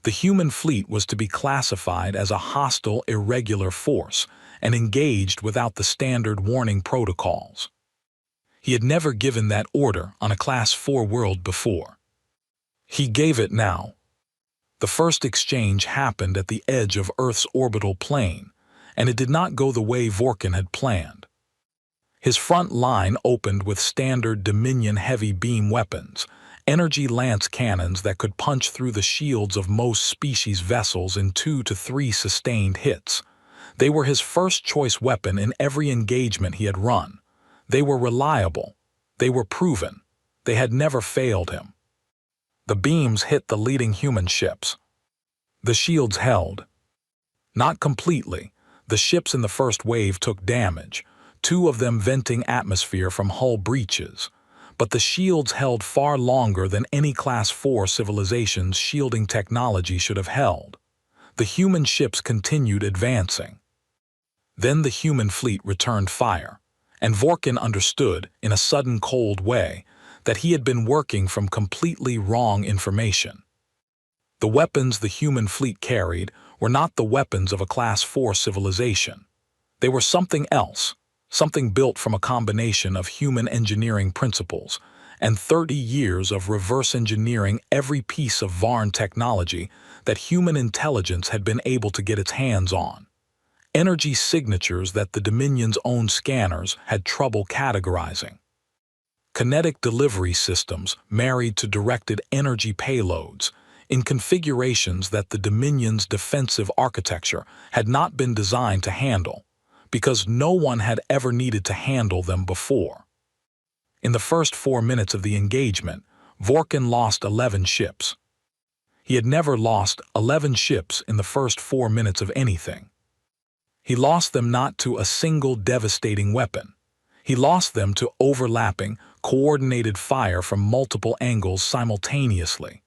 The human fleet was to be classified as a hostile, irregular force and engaged without the standard warning protocols. He had never given that order on a Class 4 world before. He gave it now. The first exchange happened at the edge of Earth's orbital plane, and it did not go the way Vorkin had planned. His front line opened with standard Dominion heavy beam weapons, energy lance cannons that could punch through the shields of most species vessels in 2 to 3 sustained hits. They were his first-choice weapon in every engagement he had run. They were reliable. They were proven. They had never failed him. The beams hit the leading human ships. The shields held. Not completely. The ships in the first wave took damage, 2 of them venting atmosphere from hull breaches. But the shields held far longer than any Class 4 civilization's shielding technology should have held. The human ships continued advancing. Then the human fleet returned fire, and Vorkin understood, in a sudden cold way, that he had been working from completely wrong information. The weapons the human fleet carried were not the weapons of a Class 4 civilization. They were something else, something built from a combination of human engineering principles and 30 years of reverse engineering every piece of Varn technology that human intelligence had been able to get its hands on. Energy signatures that the Dominion's own scanners had trouble categorizing. Kinetic delivery systems married to directed energy payloads in configurations that the Dominion's defensive architecture had not been designed to handle, because no one had ever needed to handle them before. In the first 4 minutes of the engagement, Vorkin lost 11 ships. He had never lost 11 ships in the first 4 minutes of anything. He lost them not to a single devastating weapon. He lost them to overlapping, coordinated fire from multiple angles simultaneously.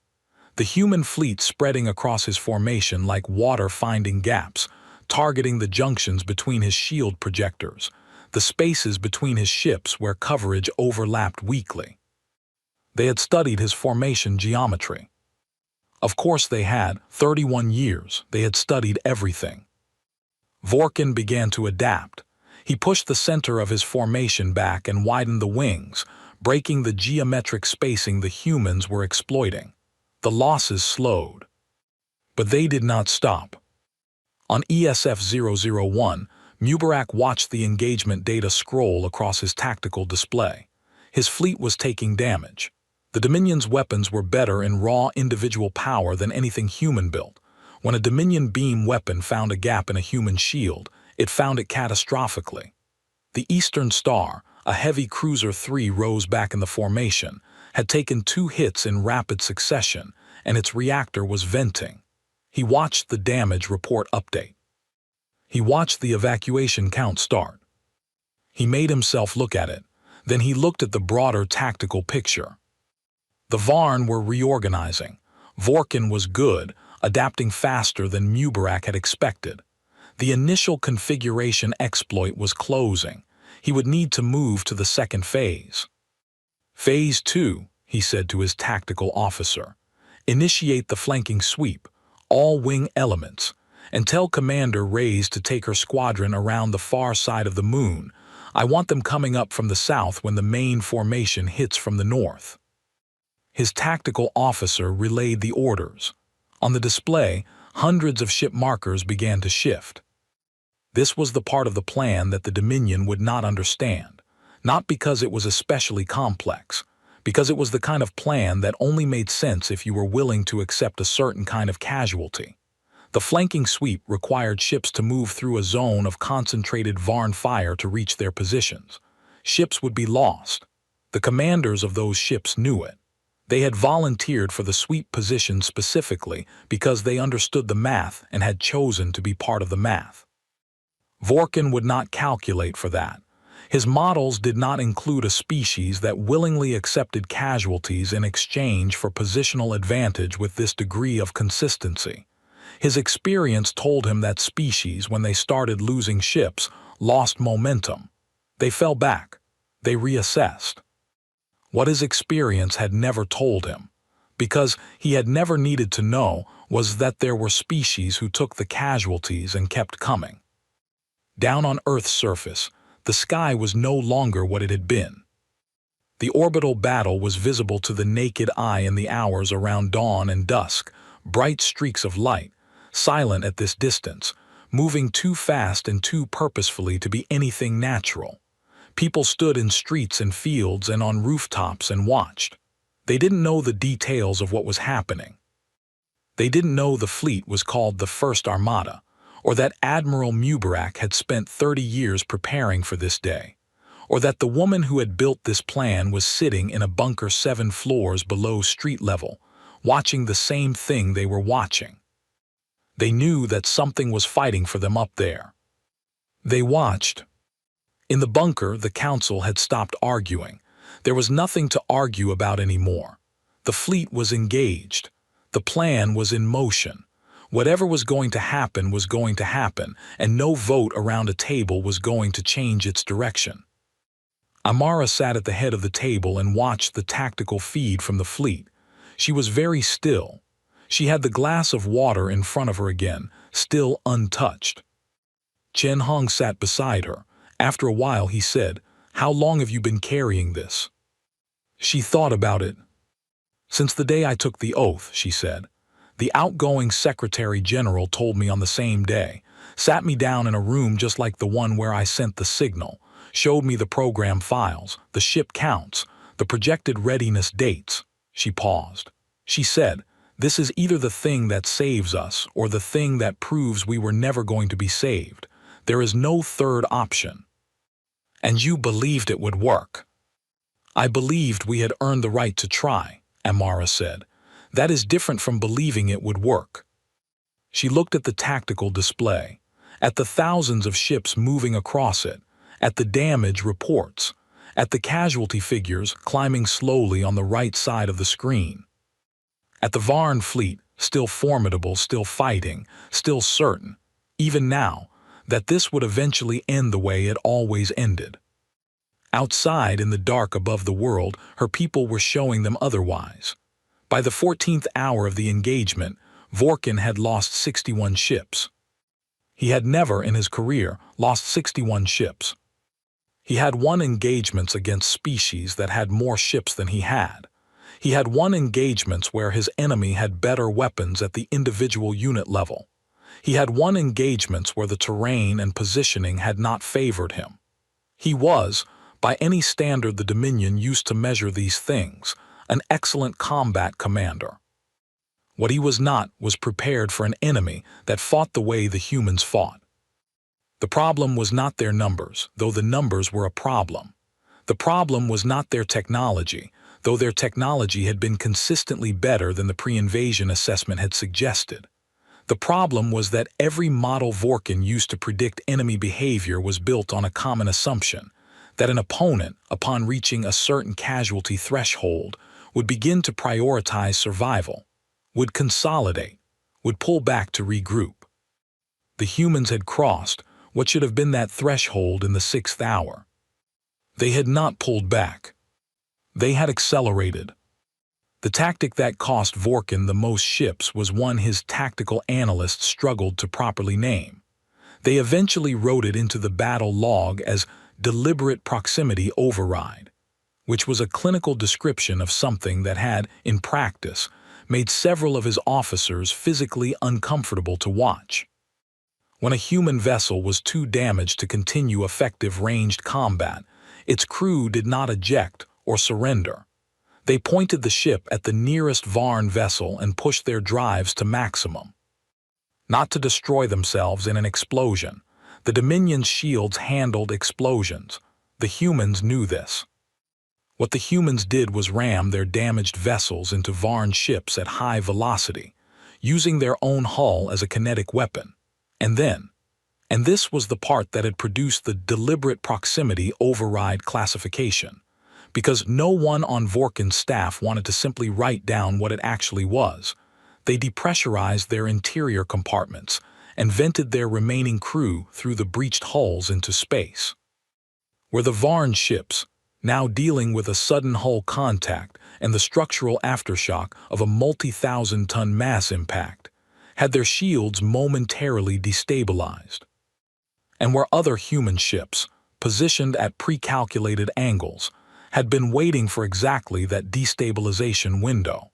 The human fleet spreading across his formation like water finding gaps, targeting the junctions between his shield projectors, the spaces between his ships where coverage overlapped weakly. They had studied his formation geometry. Of course they had, 31 years, they had studied everything. Vorkin began to adapt. He pushed the center of his formation back and widened the wings, breaking the geometric spacing the humans were exploiting. The losses slowed. But they did not stop. On ESF-001, Mubarak watched the engagement data scroll across his tactical display. His fleet was taking damage. The Dominion's weapons were better in raw individual power than anything human built. When a Dominion beam weapon found a gap in a human shield, it found it catastrophically. The Eastern Star, a heavy Cruiser 3 rose back in the formation, had taken 2 hits in rapid succession, and its reactor was venting. He watched the damage report update. He watched the evacuation count start. He made himself look at it. Then he looked at the broader tactical picture. The Varn were reorganizing. Vorkin was good, adapting faster than Mubarak had expected. The initial configuration exploit was closing. He would need to move to the second phase. Phase 2, he said to his tactical officer. Initiate the flanking sweep, all wing elements, and tell Commander Reyes to take her squadron around the far side of the moon. I want them coming up from the south when the main formation hits from the north. His tactical officer relayed the orders. On the display, hundreds of ship markers began to shift. This was the part of the plan that the Dominion would not understand, not because it was especially complex, because it was the kind of plan that only made sense if you were willing to accept a certain kind of casualty. The flanking sweep required ships to move through a zone of concentrated Varn fire to reach their positions. Ships would be lost. The commanders of those ships knew it. They had volunteered for the sweep position specifically because they understood the math and had chosen to be part of the math. Vorkin would not calculate for that. His models did not include a species that willingly accepted casualties in exchange for positional advantage with this degree of consistency. His experience told him that species, when they started losing ships, lost momentum. They fell back. They reassessed. What his experience had never told him, because he had never needed to know, was that there were species who took the casualties and kept coming. Down on Earth's surface, the sky was no longer what it had been. The orbital battle was visible to the naked eye in the hours around dawn and dusk, bright streaks of light, silent at this distance, moving too fast and too purposefully to be anything natural. People stood in streets and fields and on rooftops and watched. They didn't know the details of what was happening. They didn't know the fleet was called the First Armada, or that Admiral Mubarak had spent 30 years preparing for this day, or that the woman who had built this plan was sitting in a bunker 7 floors below street level, watching the same thing they were watching. They knew that something was fighting for them up there. They watched. In the bunker, the council had stopped arguing. There was nothing to argue about anymore. The fleet was engaged. The plan was in motion. Whatever was going to happen, and no vote around a table was going to change its direction. Amara sat at the head of the table and watched the tactical feed from the fleet. She was very still. She had the glass of water in front of her again, still untouched. Chen Hong sat beside her. After a while he said, "How long have you been carrying this?" She thought about it. "Since the day I took the oath," she said. "The outgoing Secretary General told me on the same day, sat me down in a room just like the one where I sent the signal, showed me the program files, the ship counts, the projected readiness dates." She paused. She said, "This is either the thing that saves us or the thing that proves we were never going to be saved. There is no third option." "And you believed it would work?" "I believed we had earned the right to try," Amara said. "That is different from believing it would work." She looked at the tactical display, at the thousands of ships moving across it, at the damage reports, at the casualty figures climbing slowly on the right side of the screen, at the Varn fleet, still formidable, still fighting, still certain, even now, that this would eventually end the way it always ended. Outside, in the dark above the world, her people were showing them otherwise. By the 14th hour of the engagement, Vorkin had lost 61 ships. He had never, in his career, lost 61 ships. He had won engagements against species that had more ships than he had. He had won engagements where his enemy had better weapons at the individual unit level. He had won engagements where the terrain and positioning had not favored him. He was, by any standard the Dominion used to measure these things, an excellent combat commander. What he was not was prepared for an enemy that fought the way the humans fought. The problem was not their numbers, though the numbers were a problem. The problem was not their technology, though their technology had been consistently better than the pre-invasion assessment had suggested. The problem was that every model Vorkin used to predict enemy behavior was built on a common assumption, that an opponent, upon reaching a certain casualty threshold, would begin to prioritize survival, would consolidate, would pull back to regroup. The humans had crossed what should have been that threshold in the 6th hour. They had not pulled back. They had accelerated. The tactic that cost Vorkin the most ships was one his tactical analysts struggled to properly name. They eventually wrote it into the battle log as deliberate proximity override, which was a clinical description of something that had, in practice, made several of his officers physically uncomfortable to watch. When a human vessel was too damaged to continue effective ranged combat, its crew did not eject or surrender. They pointed the ship at the nearest Varn vessel and pushed their drives to maximum. Not to destroy themselves in an explosion. The Dominion's shields handled explosions. The humans knew this. What the humans did was ram their damaged vessels into Varn ships at high velocity, using their own hull as a kinetic weapon. And this was the part that had produced the deliberate proximity override classification, because no one on Vorkin's staff wanted to simply write down what it actually was. They depressurized their interior compartments and vented their remaining crew through the breached hulls into space. Where the Varn ships, now dealing with a sudden hull contact and the structural aftershock of a multi-thousand-ton mass impact, had their shields momentarily destabilized. And where other human ships, positioned at pre-calculated angles, had been waiting for exactly that destabilization window.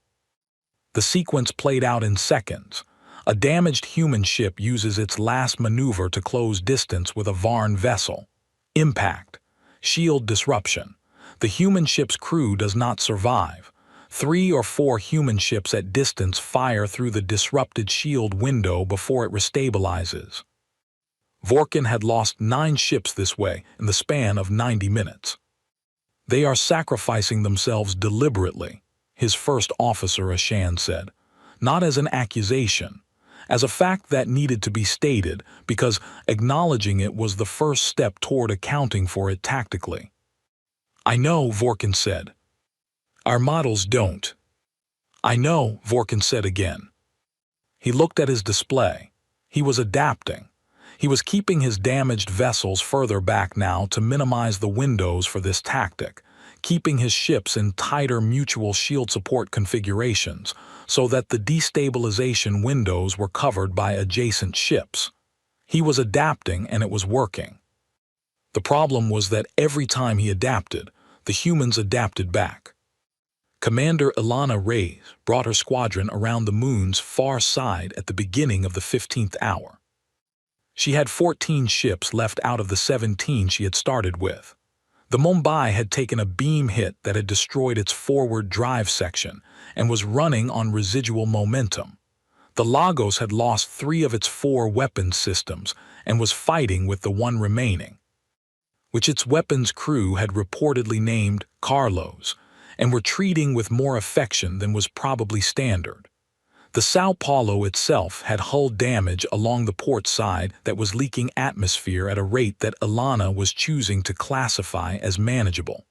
The sequence played out in seconds. A damaged human ship uses its last maneuver to close distance with a Varn vessel. Impact. Shield disruption. The human ship's crew does not survive. 3 or 4 human ships at distance fire through the disrupted shield window before it restabilizes. Vorkin had lost 9 ships this way in the span of 90 minutes. They are sacrificing themselves deliberately, his first officer Ashan said, not as an accusation, as a fact that needed to be stated because acknowledging it was the first step toward accounting for it tactically. I know, Vorkin said. Our models don't. I know, Vorkin said again. He looked at his display. He was adapting. He was keeping his damaged vessels further back now to minimize the windows for this tactic, keeping his ships in tighter mutual shield support configurations so that the destabilization windows were covered by adjacent ships. He was adapting and it was working. The problem was that every time he adapted, the humans adapted back. Commander Ilana Reyes brought her squadron around the moon's far side at the beginning of the 15th hour. She had 14 ships left out of the 17 she had started with. The Mumbai had taken a beam hit that had destroyed its forward drive section and was running on residual momentum. The Lagos had lost 3 of its 4 weapons systems and was fighting with the one remaining, which its weapons crew had reportedly named Carlos, and were treating with more affection than was probably standard. The Sao Paulo itself had hull damage along the port side that was leaking atmosphere at a rate that Ilana was choosing to classify as manageable.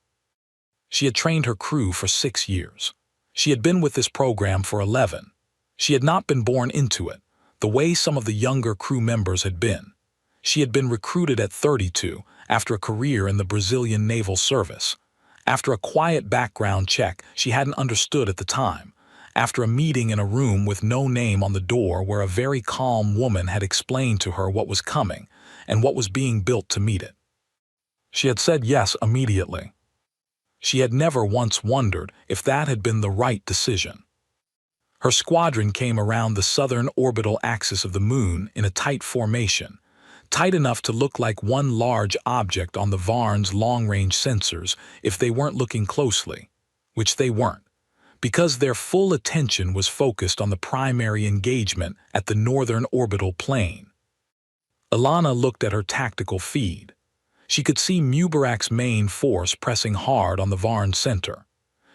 She had trained her crew for 6 years. She had been with this program for 11. She had not been born into it, the way some of the younger crew members had been. She had been recruited at 32 after a career in the Brazilian Naval Service. After a quiet background check she hadn't understood at the time. After a meeting in a room with no name on the door where a very calm woman had explained to her what was coming and what was being built to meet it. She had said yes immediately. She had never once wondered if that had been the right decision. Her squadron came around the southern orbital axis of the moon in a tight formation, tight enough to look like one large object on the Varn's long-range sensors if they weren't looking closely, which they weren't, because their full attention was focused on the primary engagement at the northern orbital plane. Ilana looked at her tactical feed. She could see Mubarak's main force pressing hard on the Varn center.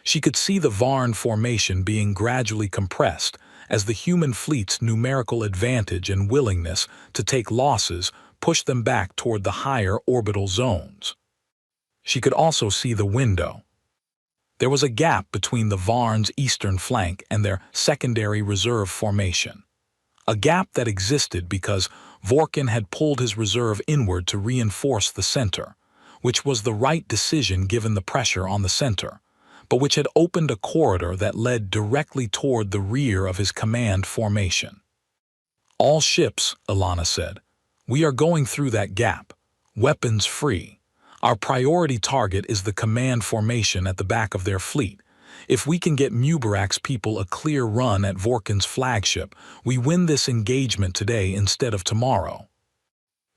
She could see the Varn formation being gradually compressed as the human fleet's numerical advantage and willingness to take losses pushed them back toward the higher orbital zones. She could also see the window. There was a gap between the Varn's eastern flank and their secondary reserve formation. A gap that existed because Vorkin had pulled his reserve inward to reinforce the center, which was the right decision given the pressure on the center, but which had opened a corridor that led directly toward the rear of his command formation. All ships, Ilana said. We are going through that gap, weapons free. Our priority target is the command formation at the back of their fleet. If we can get Mubarak's people a clear run at Vorkin's flagship, we win this engagement today instead of tomorrow.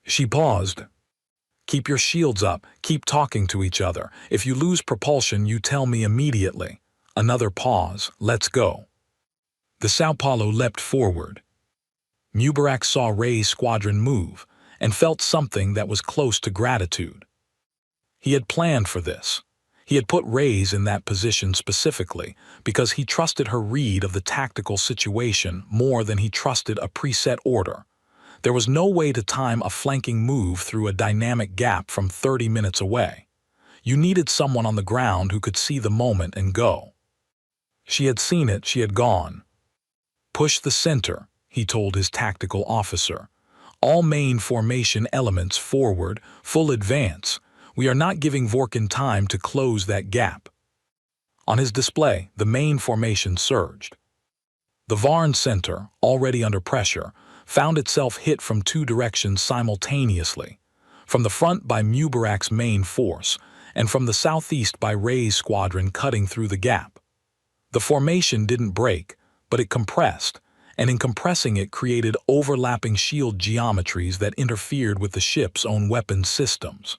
She paused. Keep your shields up, keep talking to each other. If you lose propulsion, you tell me immediately. Another pause. Let's go. The Sao Paulo leapt forward. Mubarak saw Ray's squadron move and felt something that was close to gratitude. He had planned for this. He had put Reyes in that position specifically because he trusted her read of the tactical situation more than he trusted a preset order. There was no way to time a flanking move through a dynamic gap from 30 minutes away. You needed someone on the ground who could see the moment and go. She had seen it, she had gone. Push the center, he told his tactical officer. All main formation elements forward, full advance. We are not giving Vorkin time to close that gap. On his display, the main formation surged. The Varn center, already under pressure, found itself hit from 2 directions simultaneously, from the front by Mubarak's main force, and from the southeast by Ray's squadron cutting through the gap. The formation didn't break, but it compressed, and in compressing it created overlapping shield geometries that interfered with the ship's own weapons systems.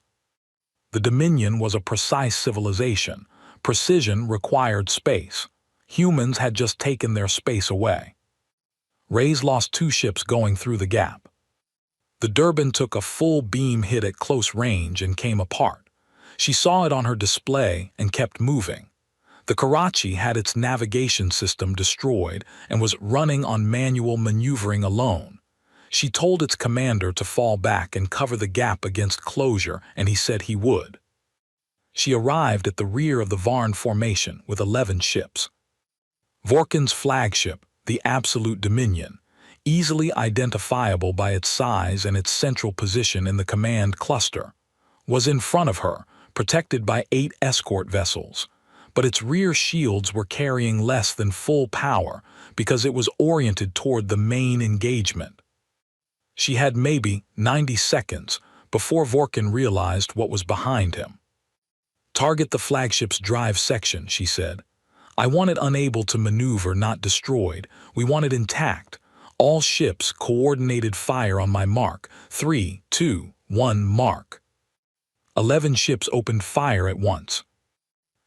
The Dominion was a precise civilization. Precision required space. Humans had just taken their space away. Reyes lost 2 ships going through the gap. The Durban took a full beam hit at close range and came apart. She saw it on her display and kept moving. The Karachi had its navigation system destroyed and was running on manual maneuvering alone. She told its commander to fall back and cover the gap against closure, and he said he would. She arrived at the rear of the Varn formation with 11 ships. Vorkin's flagship, the Absolute Dominion, easily identifiable by its size and its central position in the command cluster, was in front of her, protected by 8 escort vessels. But its rear shields were carrying less than full power because it was oriented toward the main engagement. She had maybe 90 seconds before Vorkin realized what was behind him. "Target the flagship's drive section," she said. "I want it unable to maneuver, not destroyed. We want it intact. All ships coordinated fire on my mark. 3, 2, 1, mark." 11 ships opened fire at once.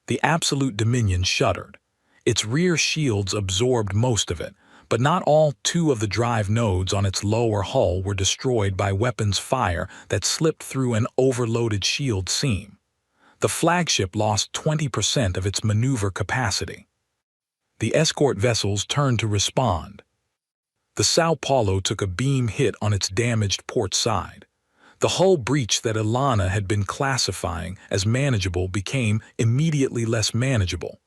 The Absolute Dominion shuddered. Its rear shields absorbed most of it, but not all 2 of the drive nodes on its lower hull were destroyed by weapons fire that slipped through an overloaded shield seam. The flagship lost 20% of its maneuver capacity. The escort vessels turned to respond. The Sao Paulo took a beam hit on its damaged port side. The hull breach that Ilana had been classifying as manageable became immediately less manageable.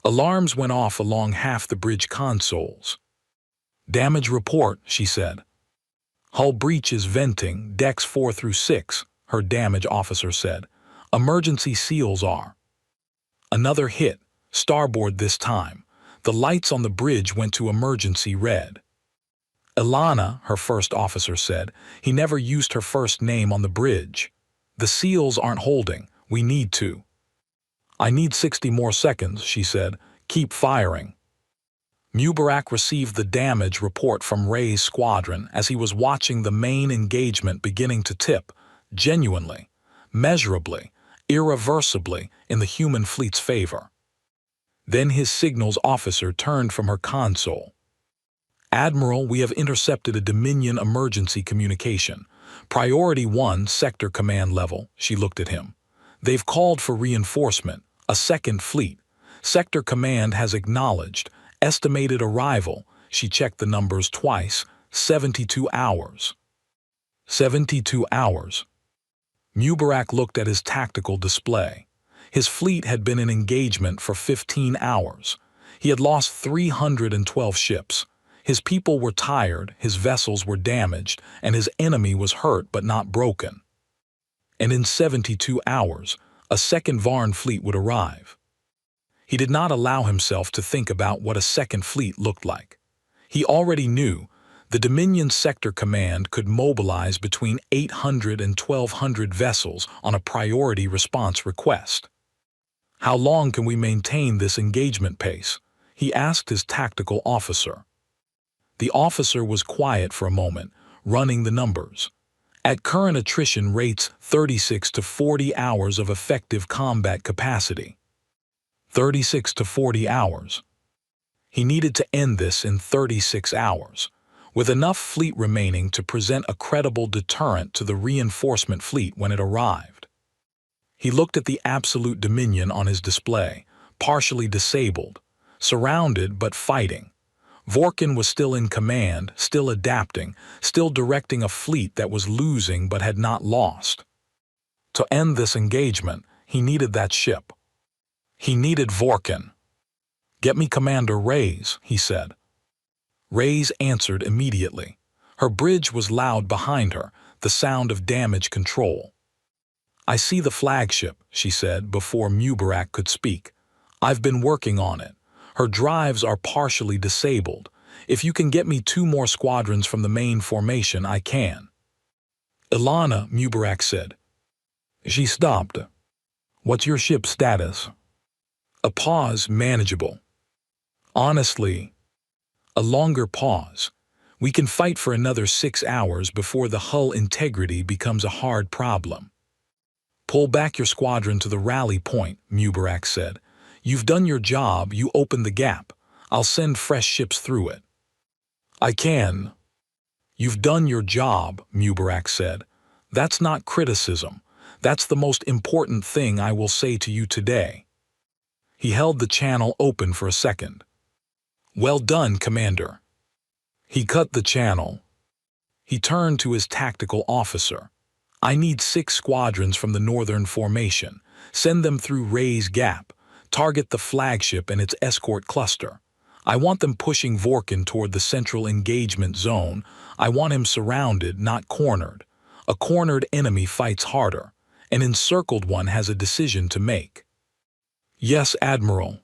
Alarms went off along half the bridge consoles. "Damage report," she said. "Hull breach is venting, decks 4 through 6, her damage officer said. "Emergency seals are." Another hit, starboard this time. The lights on the bridge went to emergency red. "Ilana," her first officer said. He never used her first name on the bridge. "The seals aren't holding. We need to." "I need 60 more seconds," she said. "Keep firing." Mubarak received the damage report from Ray's squadron as he was watching the main engagement beginning to tip, genuinely, measurably, irreversibly, in the human fleet's favor. Then his signals officer turned from her console. "Admiral, we have intercepted a Dominion emergency communication. Priority 1, Sector Command level." She looked at him. "They've called for reinforcement, a second fleet. Sector Command has acknowledged. Estimated arrival," she checked the numbers twice, 72 hours. 72 hours. Mubarak looked at his tactical display. His fleet had been in engagement for 15 hours. He had lost 312 ships. His people were tired, his vessels were damaged, and his enemy was hurt but not broken. And in 72 hours, a second Varn fleet would arrive. He did not allow himself to think about what a second fleet looked like. He already knew the Dominion Sector Command could mobilize between 800 and 1,200 vessels on a priority response request. "How long can we maintain this engagement pace?" he asked his tactical officer. The officer was quiet for a moment, running the numbers. "At current attrition rates, 36 to 40 hours of effective combat capacity." 36 to 40 hours. He needed to end this in 36 hours, with enough fleet remaining to present a credible deterrent to the reinforcement fleet when it arrived. He looked at the Absolute Dominion on his display, partially disabled, surrounded but fighting. Vorkin was still in command, still adapting, still directing a fleet that was losing but had not lost. To end this engagement, he needed that ship. He needed Vorkin. "Get me Commander Ray's," he said. Ray's answered immediately. Her bridge was loud behind her, the sound of damage control. "I see the flagship," she said before Mubarak could speak. "I've been working on it. Her drives are partially disabled. If you can get me 2 more squadrons from the main formation, I can." "Ilana," Mubarak said. She stopped. "What's your ship's status?" A pause, manageable. "Honestly." A longer pause. "We can fight for another 6 hours before the hull integrity becomes a hard problem." "Pull back your squadron to the rally point," Mubarak said. "You've done your job, you opened the gap. I'll send fresh ships through it." "I can." "You've done your job," Mubarak said. "That's not criticism. That's the most important thing I will say to you today." He held the channel open for a second. "Well done, Commander." He cut the channel. He turned to his tactical officer. "I need 6 squadrons from the northern formation. Send them through Ray's Gap. Target the flagship and its escort cluster. I want them pushing Vorkin toward the central engagement zone. I want him surrounded, not cornered. A cornered enemy fights harder. An encircled one has a decision to make." "Yes, Admiral."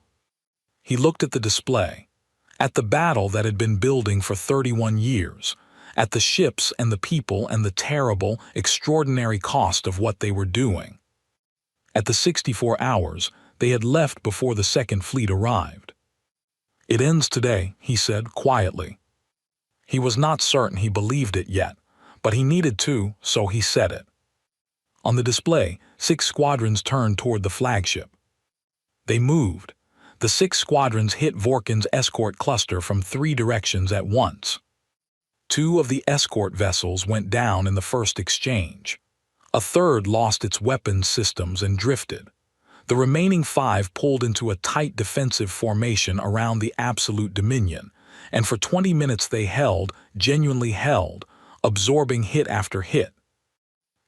He looked at the display, at the battle that had been building for 31 years, at the ships and the people and the terrible, extraordinary cost of what they were doing. At the 64 hours, they had left before the Second Fleet arrived. "It ends today," he said quietly. He was not certain he believed it yet, but he needed to, so he said it. On the display, 6 squadrons turned toward the flagship. They moved. The 6 squadrons hit Vorkin's escort cluster from 3 directions at once. 2 of the escort vessels went down in the first exchange. A third lost its weapons systems and drifted. The remaining 5 pulled into a tight defensive formation around the absolute dominion, and for 20 minutes they held, genuinely held, absorbing hit after hit,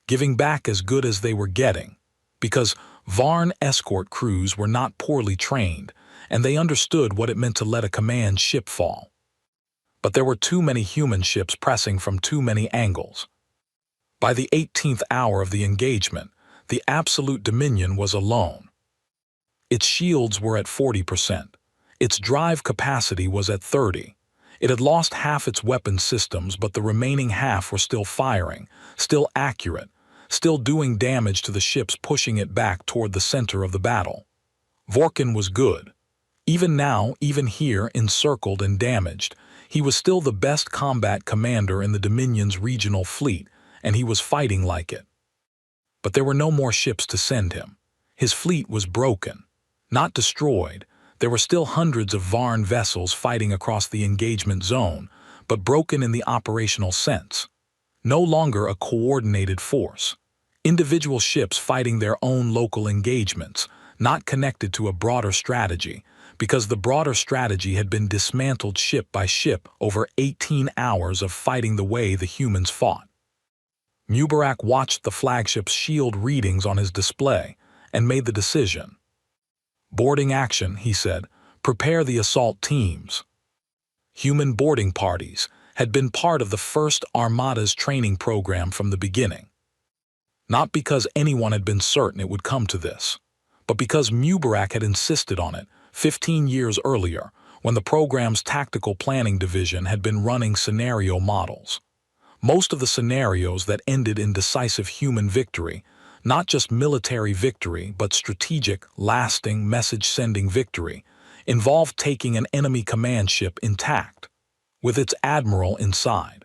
giving back as good as they were getting, because Varn escort crews were not poorly trained, and they understood what it meant to let a command ship fall. But there were too many human ships pressing from too many angles. By the 18th hour of the engagement, the absolute dominion was alone. Its shields were at 40%. Its drive capacity was at 30%. It had lost half its weapon systems, but the remaining half were still firing, still accurate, still doing damage to the ships pushing it back toward the center of the battle. Vorkin was good. Even now, even here, encircled and damaged, he was still the best combat commander in the Dominion's regional fleet, and he was fighting like it. But there were no more ships to send him. His fleet was broken. Not destroyed. There were still hundreds of Varn vessels fighting across the engagement zone, but broken in the operational sense. No longer a coordinated force. Individual ships fighting their own local engagements, not connected to a broader strategy, because the broader strategy had been dismantled ship by ship over 18 hours of fighting the way the humans fought. Mubarak watched the flagship's shield readings on his display and made the decision. "Boarding action," he said. "Prepare the assault teams." Human boarding parties had been part of the first Armada's training program from the beginning. Not because anyone had been certain it would come to this, but because Mubarak had insisted on it 15 years earlier, when the program's tactical planning division had been running scenario models. Most of the scenarios that ended in decisive human victory, not just military victory but strategic, lasting, message-sending victory, involved taking an enemy command ship intact, with its admiral inside.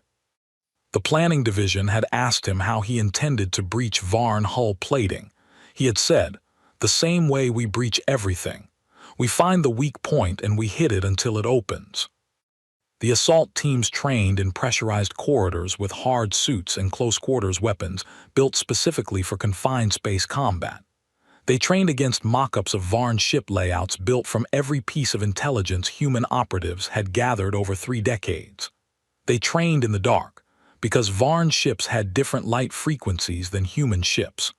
The planning division had asked him how he intended to breach Varn hull plating. He had said, "The same way we breach everything. We find the weak point and we hit it until it opens." The assault teams trained in pressurized corridors with hard suits and close-quarters weapons built specifically for confined space combat. They trained against mock-ups of Varn ship layouts built from every piece of intelligence human operatives had gathered over 3 decades. They trained in the dark, because Varn ships had different light frequencies than human ships.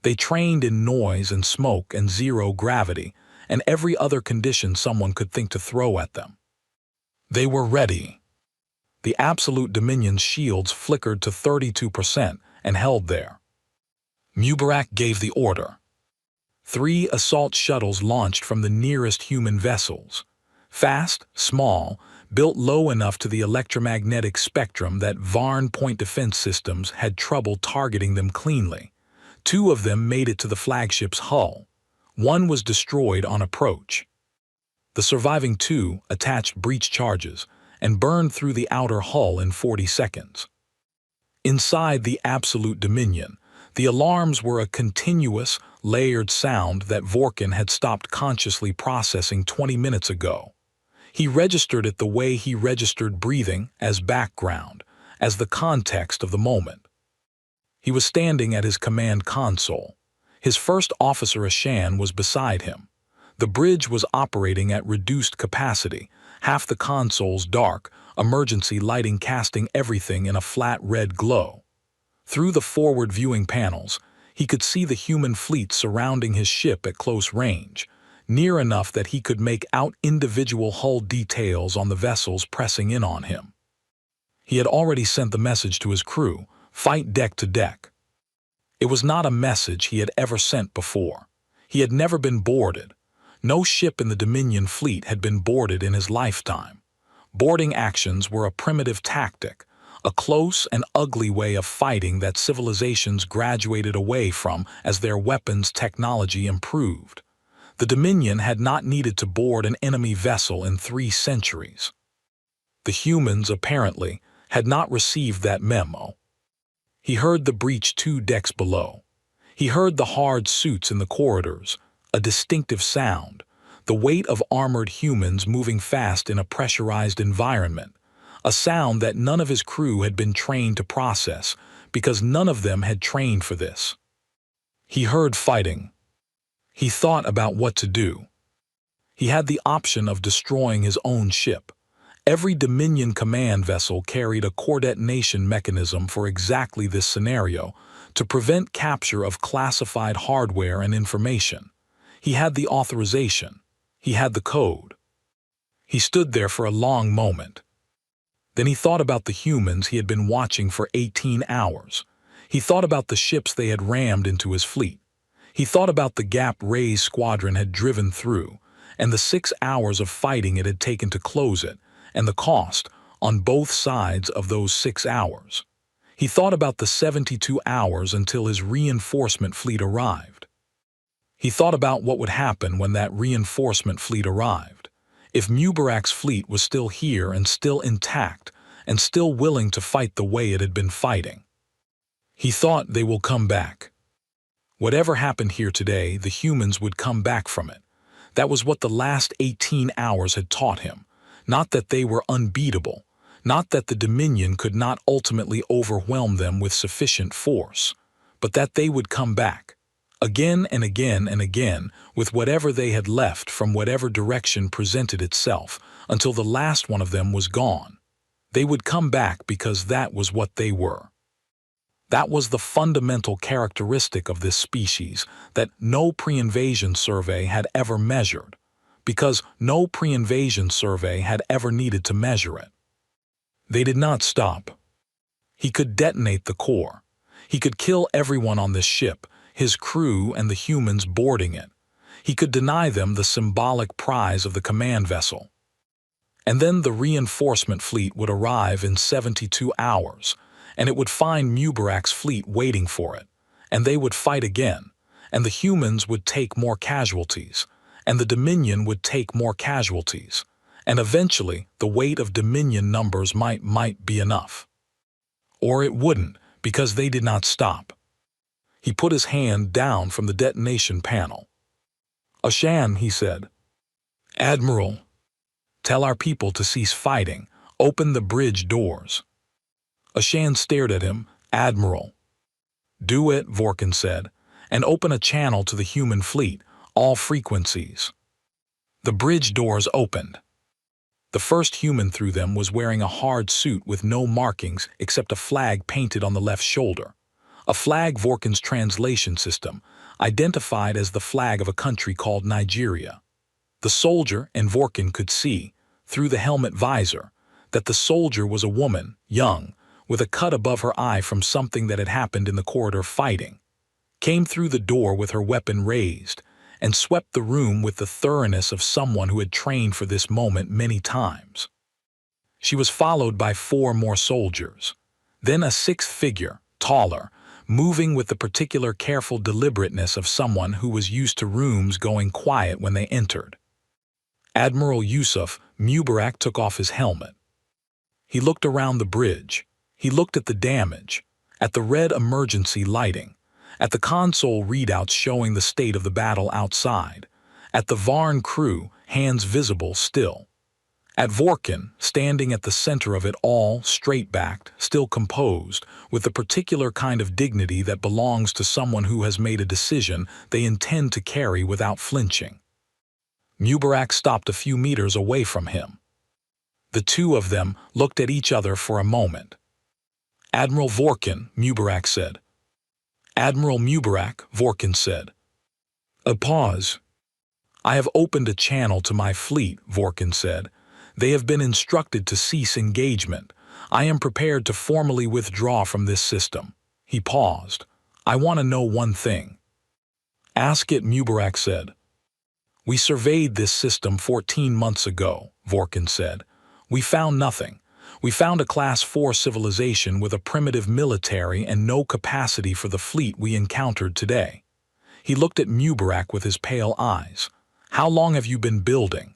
They trained in noise and smoke and zero gravity, and every other condition someone could think to throw at them. They were ready. The absolute Dominion's shields flickered to 32% and held there. Mubarak gave the order. 3 assault shuttles launched from the nearest human vessels. Fast, small, built low enough to the electromagnetic spectrum that Varn point defense systems had trouble targeting them cleanly. 2 of them made it to the flagship's hull. 1 was destroyed on approach. The surviving 2 attached breach charges and burned through the outer hull in 40 seconds. Inside the absolute Dominion, the alarms were a continuous, layered sound that Vorkin had stopped consciously processing 20 minutes ago. He registered it the way he registered breathing, as background, as the context of the moment. He was standing at his command console. His first officer Ashan was beside him. The bridge was operating at reduced capacity, half the consoles dark, emergency lighting casting everything in a flat red glow. Through the forward viewing panels, he could see the human fleet surrounding his ship at close range, near enough that he could make out individual hull details on the vessels pressing in on him. He had already sent the message to his crew, "Fight deck to deck." It was not a message he had ever sent before. He had never been boarded. No ship in the Dominion fleet had been boarded in his lifetime. Boarding actions were a primitive tactic, a close and ugly way of fighting that civilizations graduated away from as their weapons technology improved. The Dominion had not needed to board an enemy vessel in 3 centuries. The humans, apparently, had not received that memo. He heard the breach 2 decks below. He heard the hard suits in the corridors, a distinctive sound, the weight of armored humans moving fast in a pressurized environment, a sound that none of his crew had been trained to process because none of them had trained for this. He heard fighting. He thought about what to do. He had the option of destroying his own ship. Every Dominion command vessel carried a core detonation mechanism for exactly this scenario, to prevent capture of classified hardware and information. He had the authorization. He had the code. He stood there for a long moment. Then he thought about the humans he had been watching for 18 hours. He thought about the ships they had rammed into his fleet. He thought about the gap Ray's squadron had driven through, and the 6 hours of fighting it had taken to close it, and the cost on both sides of those 6 hours. He thought about the 72 hours until his reinforcement fleet arrived. He thought about what would happen when that reinforcement fleet arrived. If Mubarak's fleet was still here and still intact and still willing to fight the way it had been fighting. He thought, they will come back. Whatever happened here today, the humans would come back from it. That was what the last 18 hours had taught him. Not that they were unbeatable, not that the Dominion could not ultimately overwhelm them with sufficient force, but that they would come back, again and again and again, with whatever they had left from whatever direction presented itself, until the last one of them was gone. They would come back because that was what they were. That was the fundamental characteristic of this species that no pre-invasion survey had ever measured, because no pre-invasion survey had ever needed to measure it. They did not stop. He could detonate the core. He could kill everyone on this ship, his crew and the humans boarding it. He could deny them the symbolic prize of the command vessel. And then the reinforcement fleet would arrive in 72 hours, and it would find Mubarak's fleet waiting for it, and they would fight again, and the humans would take more casualties, and the Dominion would take more casualties, and eventually the weight of Dominion numbers might be enough. Or it wouldn't, because they did not stop. He put his hand down from the detonation panel. "Ashan," he said. "Admiral, tell our people to cease fighting. Open the bridge doors." Ashan stared at him. "Admiral." "Do it," Vorkin said, "and open a channel to the human fleet, all frequencies." The bridge doors opened. The first human through them was wearing a hard suit with no markings except a flag painted on the left shoulder. A flag Vorkin's translation system identified as the flag of a country called Nigeria. The soldier and Vorkin could see, through the helmet visor, that the soldier was a woman, young, with a cut above her eye from something that had happened in the corridor fighting, came through the door with her weapon raised, and swept the room with the thoroughness of someone who had trained for this moment many times. She was followed by 4 more soldiers, then a 6th figure, taller, moving with the particular careful deliberateness of someone who was used to rooms going quiet when they entered. Admiral Yusuf, Mubarak took off his helmet. He looked around the bridge. He looked at the damage, at the red emergency lighting, at the console readouts showing the state of the battle outside, at the Varn crew, hands visible still. At Vorkin, standing at the center of it all, straight-backed, still composed, with the particular kind of dignity that belongs to someone who has made a decision they intend to carry without flinching. Mubarak stopped a few meters away from him. The two of them looked at each other for a moment. "Admiral Vorkin," Mubarak said. "Admiral Mubarak," Vorkin said. A pause. "I have opened a channel to my fleet," Vorkin said. "They have been instructed to cease engagement. I am prepared to formally withdraw from this system." He paused. "I want to know one thing." "Ask it," Mubarak said. "We surveyed this system 14 months ago," Vorkin said. "We found nothing. We found a Class 4 civilization with a primitive military and no capacity for the fleet we encountered today." He looked at Mubarak with his pale eyes. "How long have you been building?"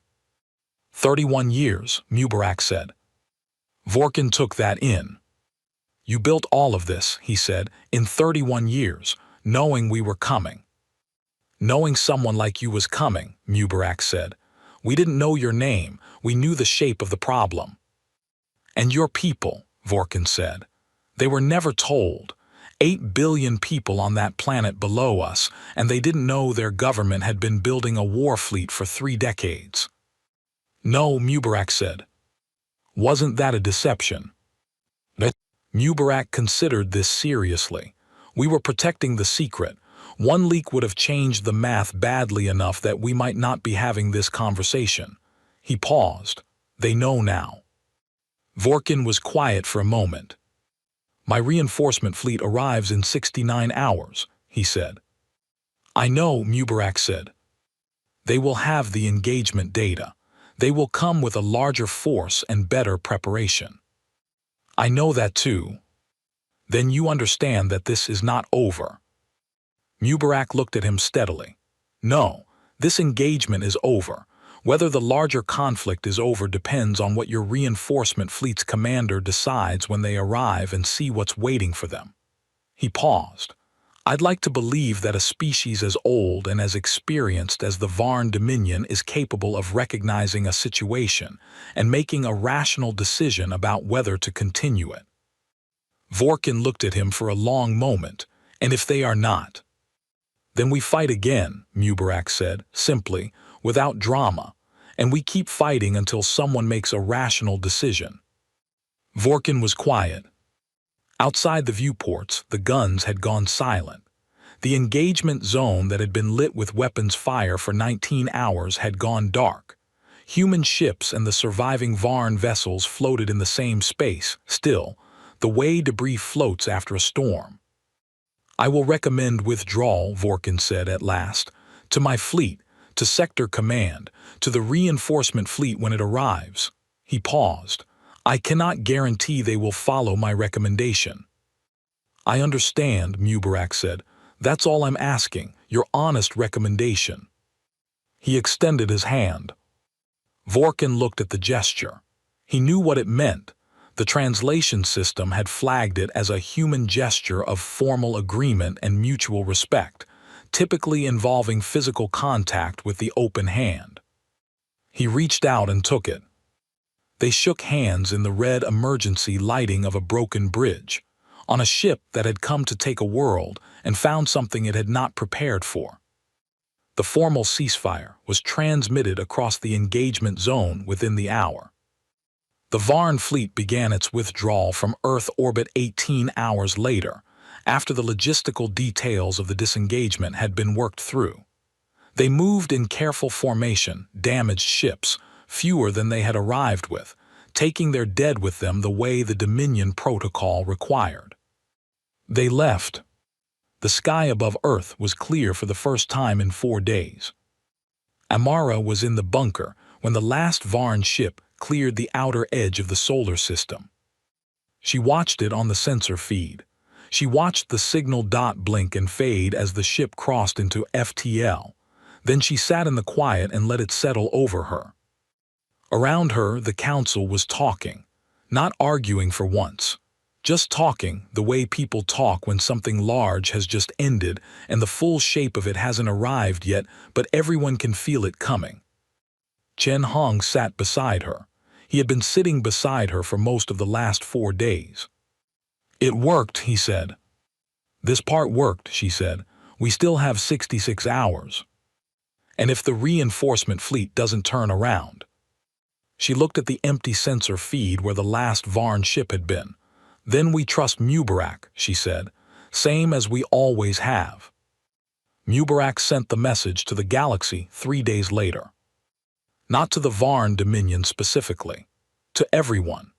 31 years, Mubarak said. Vorkin took that in. "You built all of this," he said, "in 31 years, knowing we were coming." "Knowing someone like you was coming," Mubarak said. "We didn't know your name, we knew the shape of the problem." "And your people," Vorkin said. "They were never told. 8 billion people on that planet below us, and they didn't know their government had been building a war fleet for 3 decades. "No," Mubarak said. "Wasn't that a deception?" Mubarak considered this seriously. "We were protecting the secret. One leak would have changed the math badly enough that we might not be having this conversation." He paused. "They know now." Vorkin was quiet for a moment. "My reinforcement fleet arrives in 69 hours, he said. "I know," Mubarak said. "They will have the engagement data. They will come with a larger force and better preparation." "I know that too." "Then you understand that this is not over." Mubarak looked at him steadily. "No, this engagement is over. Whether the larger conflict is over depends on what your reinforcement fleet's commander decides when they arrive and see what's waiting for them." He paused. "I'd like to believe that a species as old and as experienced as the Varn Dominion is capable of recognizing a situation and making a rational decision about whether to continue it." Vorkin looked at him for a long moment. "And if they are not?" "Then we fight again," Mubarak said, simply, without drama, "and we keep fighting until someone makes a rational decision." Vorkin was quiet. Outside the viewports, the guns had gone silent. The engagement zone that had been lit with weapons fire for 19 hours had gone dark. Human ships and the surviving Varn vessels floated in the same space, still, the way debris floats after a storm. "I will recommend withdrawal," Vorkin said at last, "to my fleet, to Sector Command, to the reinforcement fleet when it arrives." He paused. "I cannot guarantee they will follow my recommendation." "I understand," Mubarak said. "That's all I'm asking, your honest recommendation." He extended his hand. Vorkin looked at the gesture. He knew what it meant. The translation system had flagged it as a human gesture of formal agreement and mutual respect, typically involving physical contact with the open hand. He reached out and took it. They shook hands in the red emergency lighting of a broken bridge, on a ship that had come to take a world and found something it had not prepared for. The formal ceasefire was transmitted across the engagement zone within the hour. The Varn fleet began its withdrawal from Earth orbit 18 hours later, after the logistical details of the disengagement had been worked through. They moved in careful formation, damaged ships, fewer than they had arrived with, taking their dead with them the way the Dominion protocol required. They left. The sky above Earth was clear for the first time in 4 days. Amara was in the bunker when the last Varn ship cleared the outer edge of the solar system. She watched it on the sensor feed. She watched the signal dot blink and fade as the ship crossed into FTL. Then she sat in the quiet and let it settle over her. Around her, the council was talking, not arguing for once. Just talking, the way people talk when something large has just ended and the full shape of it hasn't arrived yet, but everyone can feel it coming. Chen Hong sat beside her. He had been sitting beside her for most of the last 4 days. "It worked," he said. "This part worked," she said. "We still have 66 hours. And if the reinforcement fleet doesn't turn around." She looked at the empty sensor feed where the last Varn ship had been. "Then we trust Mubarak," she said. "Same as we always have." Mubarak sent the message to the galaxy 3 days later. Not to the Varn Dominion specifically. To everyone.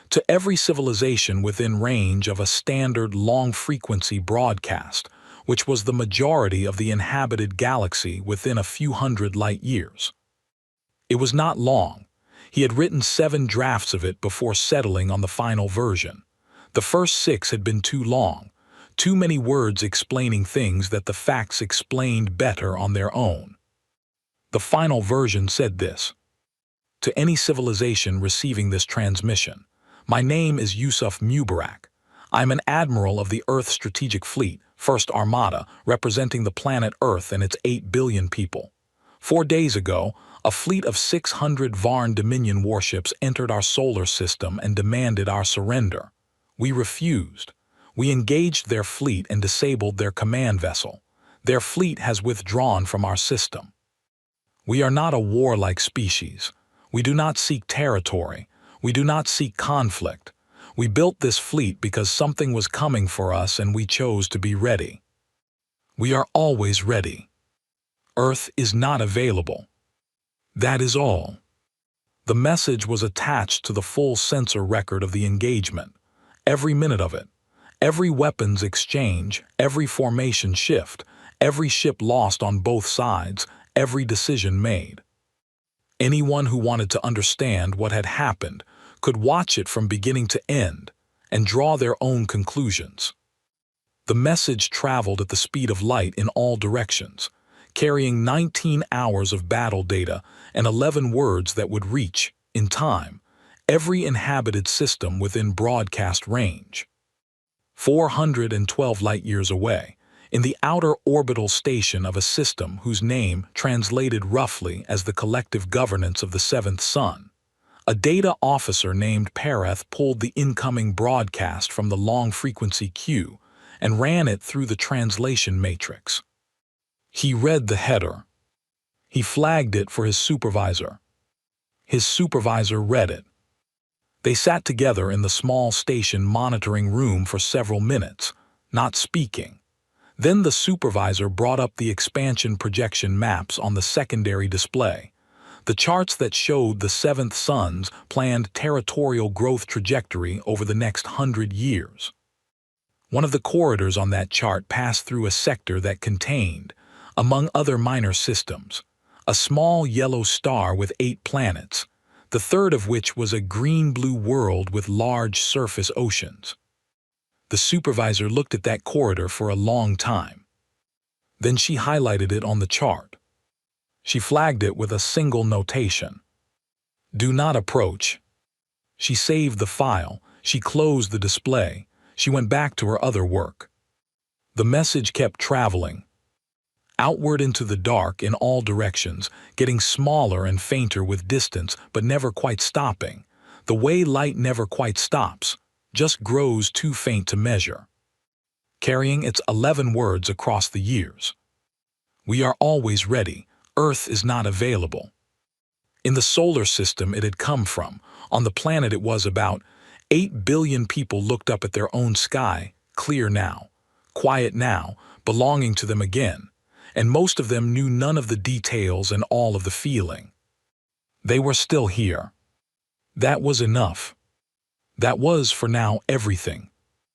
To every civilization within range of a standard long-frequency broadcast, which was the majority of the inhabited galaxy within a few hundred light years. It was not long. He had written 7 drafts of it before settling on the final version. The first 6 had been too long, too many words explaining things that the facts explained better on their own. The final version said this: "To any civilization receiving this transmission, my name is Yusuf Mubarak. I am an admiral of the Earth Strategic Fleet, First Armada, representing the planet Earth and its 8 billion people. 4 days ago, a fleet of 600 Varn Dominion warships entered our solar system and demanded our surrender. We refused. We engaged their fleet and disabled their command vessel. Their fleet has withdrawn from our system. We are not a warlike species. We do not seek territory. We do not seek conflict. We built this fleet because something was coming for us and we chose to be ready. We are always ready. Earth is not available. That is all." The message was attached to the full sensor record of the engagement, every minute of it, every weapons exchange, every formation shift, every ship lost on both sides, every decision made. Anyone who wanted to understand what had happened could watch it from beginning to end and draw their own conclusions. The message traveled at the speed of light in all directions, carrying 19 hours of battle data and 11 words that would reach, in time, every inhabited system within broadcast range. 412 light-years away, in the outer orbital station of a system whose name translated roughly as the collective governance of the seventh sun, a data officer named Pereth pulled the incoming broadcast from the long-frequency queue and ran it through the translation matrix. He read the header. He flagged it for his supervisor. His supervisor read it. They sat together in the small station monitoring room for several minutes, not speaking. Then the supervisor brought up the expansion projection maps on the secondary display, the charts that showed the seventh sun's planned territorial growth trajectory over the next 100 years. One of the corridors on that chart passed through a sector that contained, among other minor systems, a small yellow star with 8 planets, the third of which was a green-blue world with large surface oceans. The supervisor looked at that corridor for a long time. Then she highlighted it on the chart. She flagged it with a single notation. "Do not approach." She saved the file, she closed the display, she went back to her other work. The message kept traveling, outward into the dark in all directions, getting smaller and fainter with distance, but never quite stopping, the way light never quite stops, just grows too faint to measure. Carrying its 11 words across the years. We are always ready. Earth is not available. In the solar system it had come from, on the planet it was about, 8 billion people looked up at their own sky, clear now, quiet now, belonging to them again, and most of them knew none of the details and all of the feeling. They were still here. That was enough. That was, for now, everything.